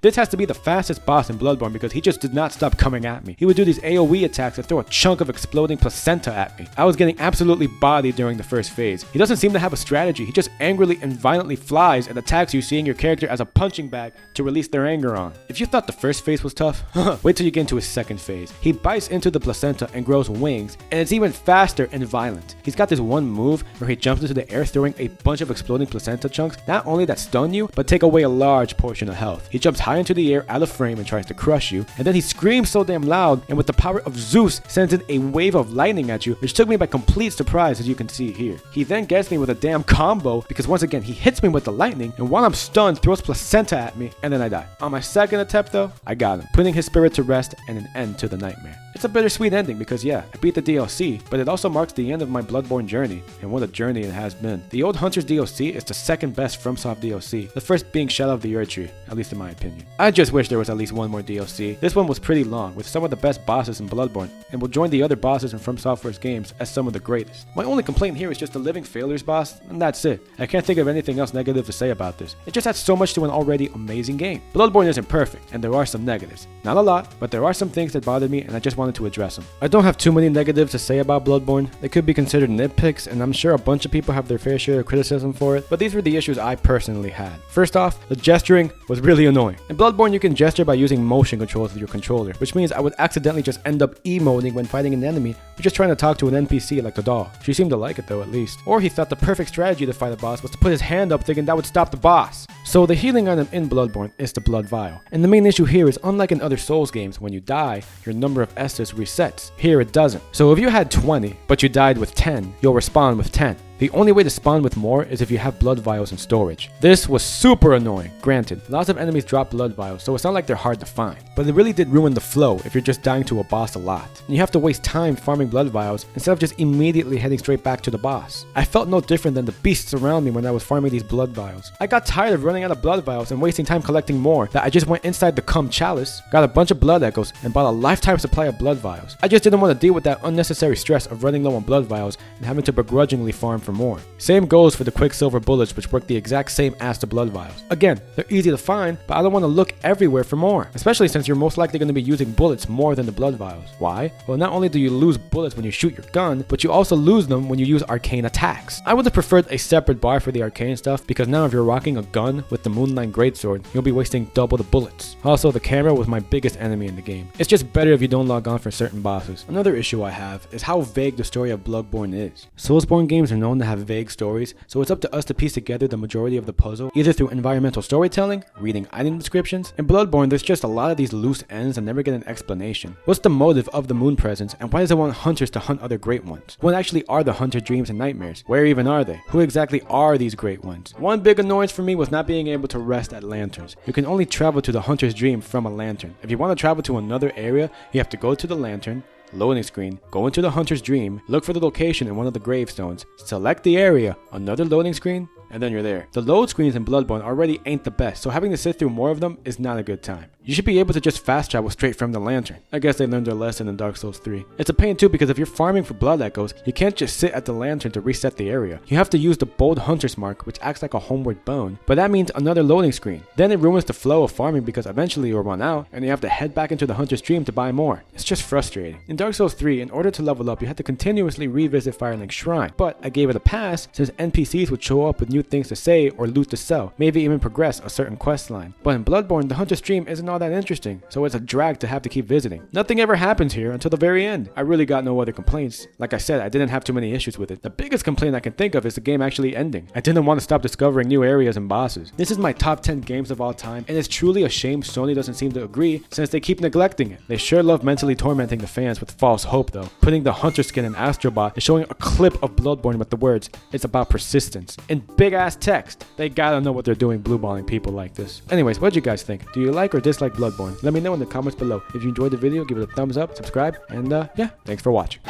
This has to be the fastest boss in Bloodborne because he just did not stop coming at me. He would do these AoE attacks that throw a chunk of exploding placenta at me. I was getting absolutely bodied during the first phase. He doesn't seem to have a strategy. He just angrily and violently flies and attacks you, seeing your character as a punching bag to release their anger on. If you thought the first phase was tough, wait till you get into his second phase. He bites into the placenta and grows wings, and it's even faster and violent. He's got this one move where he jumps into the air throwing a bunch of exploding placenta chunks, not only that stun you, but take away a large portion of health. He jumps high into the air out of frame and tries to crush you, and then he screams so damn loud and with the power of Zeus sends in a wave of lightning at you, which took me by complete surprise, as you can see here. He then gets me with a damn combo because once again he hits me with the lightning, and while I'm stunned throws placenta at me, and then I die. On my second attempt though, I got him, putting his spirit to rest and an end to the nightmare. It's a bittersweet ending because yeah, I beat the DLC, but it also marks the end of my Bloodborne journey, and what a journey it has been. The Old Hunters DLC is the second best FromSoft DLC, the first being Shadow of the Erdtree, at least in my opinion. I just wish there was at least one more DLC. This one was pretty long, with some of the best bosses in Bloodborne, and will join the other bosses in From Software's games as some of the greatest. My only complaint here is just the Living Failures boss, and that's it. I can't think of anything else negative to say about this. It just adds so much to an already amazing game. Bloodborne isn't perfect, and there are some negatives. Not a lot, but there are some things that bothered me, and I just wanted to address them. I don't have too many negatives to say about Bloodborne. They could be considered nitpicks, and I'm sure a bunch of people have their fair share of criticism for it, but these were the issues I personally had. First off, the gesturing was really annoying. In Bloodborne, you can gesture by using motion controls with your controller, which means I would accidentally just end up emoting when fighting an enemy or just trying to talk to an NPC like the doll. She seemed to like it though, at least. Or he thought the perfect strategy to fight a boss was to put his hand up thinking that would stop the boss. So the healing item in Bloodborne is the Blood Vial. And the main issue here is, unlike in other Souls games, when you die, your number of Estus resets. Here it doesn't. So if you had 20, but you died with 10, you'll respawn with 10. The only way to spawn with more is if you have blood vials in storage. This was super annoying. Granted, lots of enemies drop blood vials, so it's not like they're hard to find. But it really did ruin the flow if you're just dying to a boss a lot. And you have to waste time farming blood vials instead of just immediately heading straight back to the boss. I felt no different than the beasts around me when I was farming these blood vials. I got tired of running out of blood vials and wasting time collecting more that I just went inside the Cum Chalice, got a bunch of blood echoes, and bought a lifetime supply of blood vials. I just didn't want to deal with that unnecessary stress of running low on blood vials and having to begrudgingly farm for more. Same goes for the Quicksilver bullets, which work the exact same as the blood vials. Again, they're easy to find, but I don't want to look everywhere for more, especially since you're most likely going to be using bullets more than the blood vials. Why? Well, not only do you lose bullets when you shoot your gun, but you also lose them when you use arcane attacks. I would have preferred a separate bar for the arcane stuff, because now if you're rocking a gun with the Moonline Greatsword, you'll be wasting double the bullets. Also, the camera was my biggest enemy in the game. It's just better if you don't log on for certain bosses. Another issue I have is how vague the story of Bloodborne is. Soulsborne games are known to have vague stories, so it's up to us to piece together the majority of the puzzle, either through environmental storytelling, reading item descriptions. In Bloodborne, there's just a lot of these loose ends and never get an explanation. What's the motive of the moon presence, and why does it want hunters to hunt other great ones? What actually are the hunter dreams and nightmares? Where even are they? Who exactly are these great ones? One big annoyance for me was not being able to rest at lanterns. You can only travel to the hunter's dream from a lantern. If you want to travel to another area, you have to go to the lantern, loading screen, go into the hunter's dream, look for the location in one of the gravestones, select the area, another loading screen, and then you're there. The load screens in Bloodborne already ain't the best, so having to sit through more of them is not a good time. You should be able to just fast travel straight from the lantern. I guess they learned their lesson in Dark Souls 3. It's a pain too, because if you're farming for blood echoes, you can't just sit at the lantern to reset the area. You have to use the bold hunter's mark, which acts like a homeward bone, but that means another loading screen. Then it ruins the flow of farming because eventually you'll run out, and you have to head back into the hunter's dream to buy more. It's just frustrating. In Dark Souls 3, in order to level up, you had to continuously revisit Firelink Shrine, but I gave it a pass since NPCs would show up with new things to say or loot to sell, maybe even progress a certain quest line. But in Bloodborne, the hunter's dream isn't all that interesting, so it's a drag to have to keep visiting. Nothing ever happens here until the very end. I really got no other complaints. Like I said, I didn't have too many issues with it. The biggest complaint I can think of is the game actually ending. I didn't want to stop discovering new areas and bosses. This is my top 10 games of all time, and it's truly a shame Sony doesn't seem to agree since they keep neglecting it. They sure love mentally tormenting the fans with false hope though. Putting the hunter skin in Astrobot and showing a clip of Bloodborne with the words, "It's about persistence," in big ass text. They gotta know what they're doing blueballing people like this. Anyways, what'd you guys think? Do you like or dislike Bloodborne? Let me know in the comments below. If you enjoyed the video, give it a thumbs up, subscribe, and yeah, thanks for watching.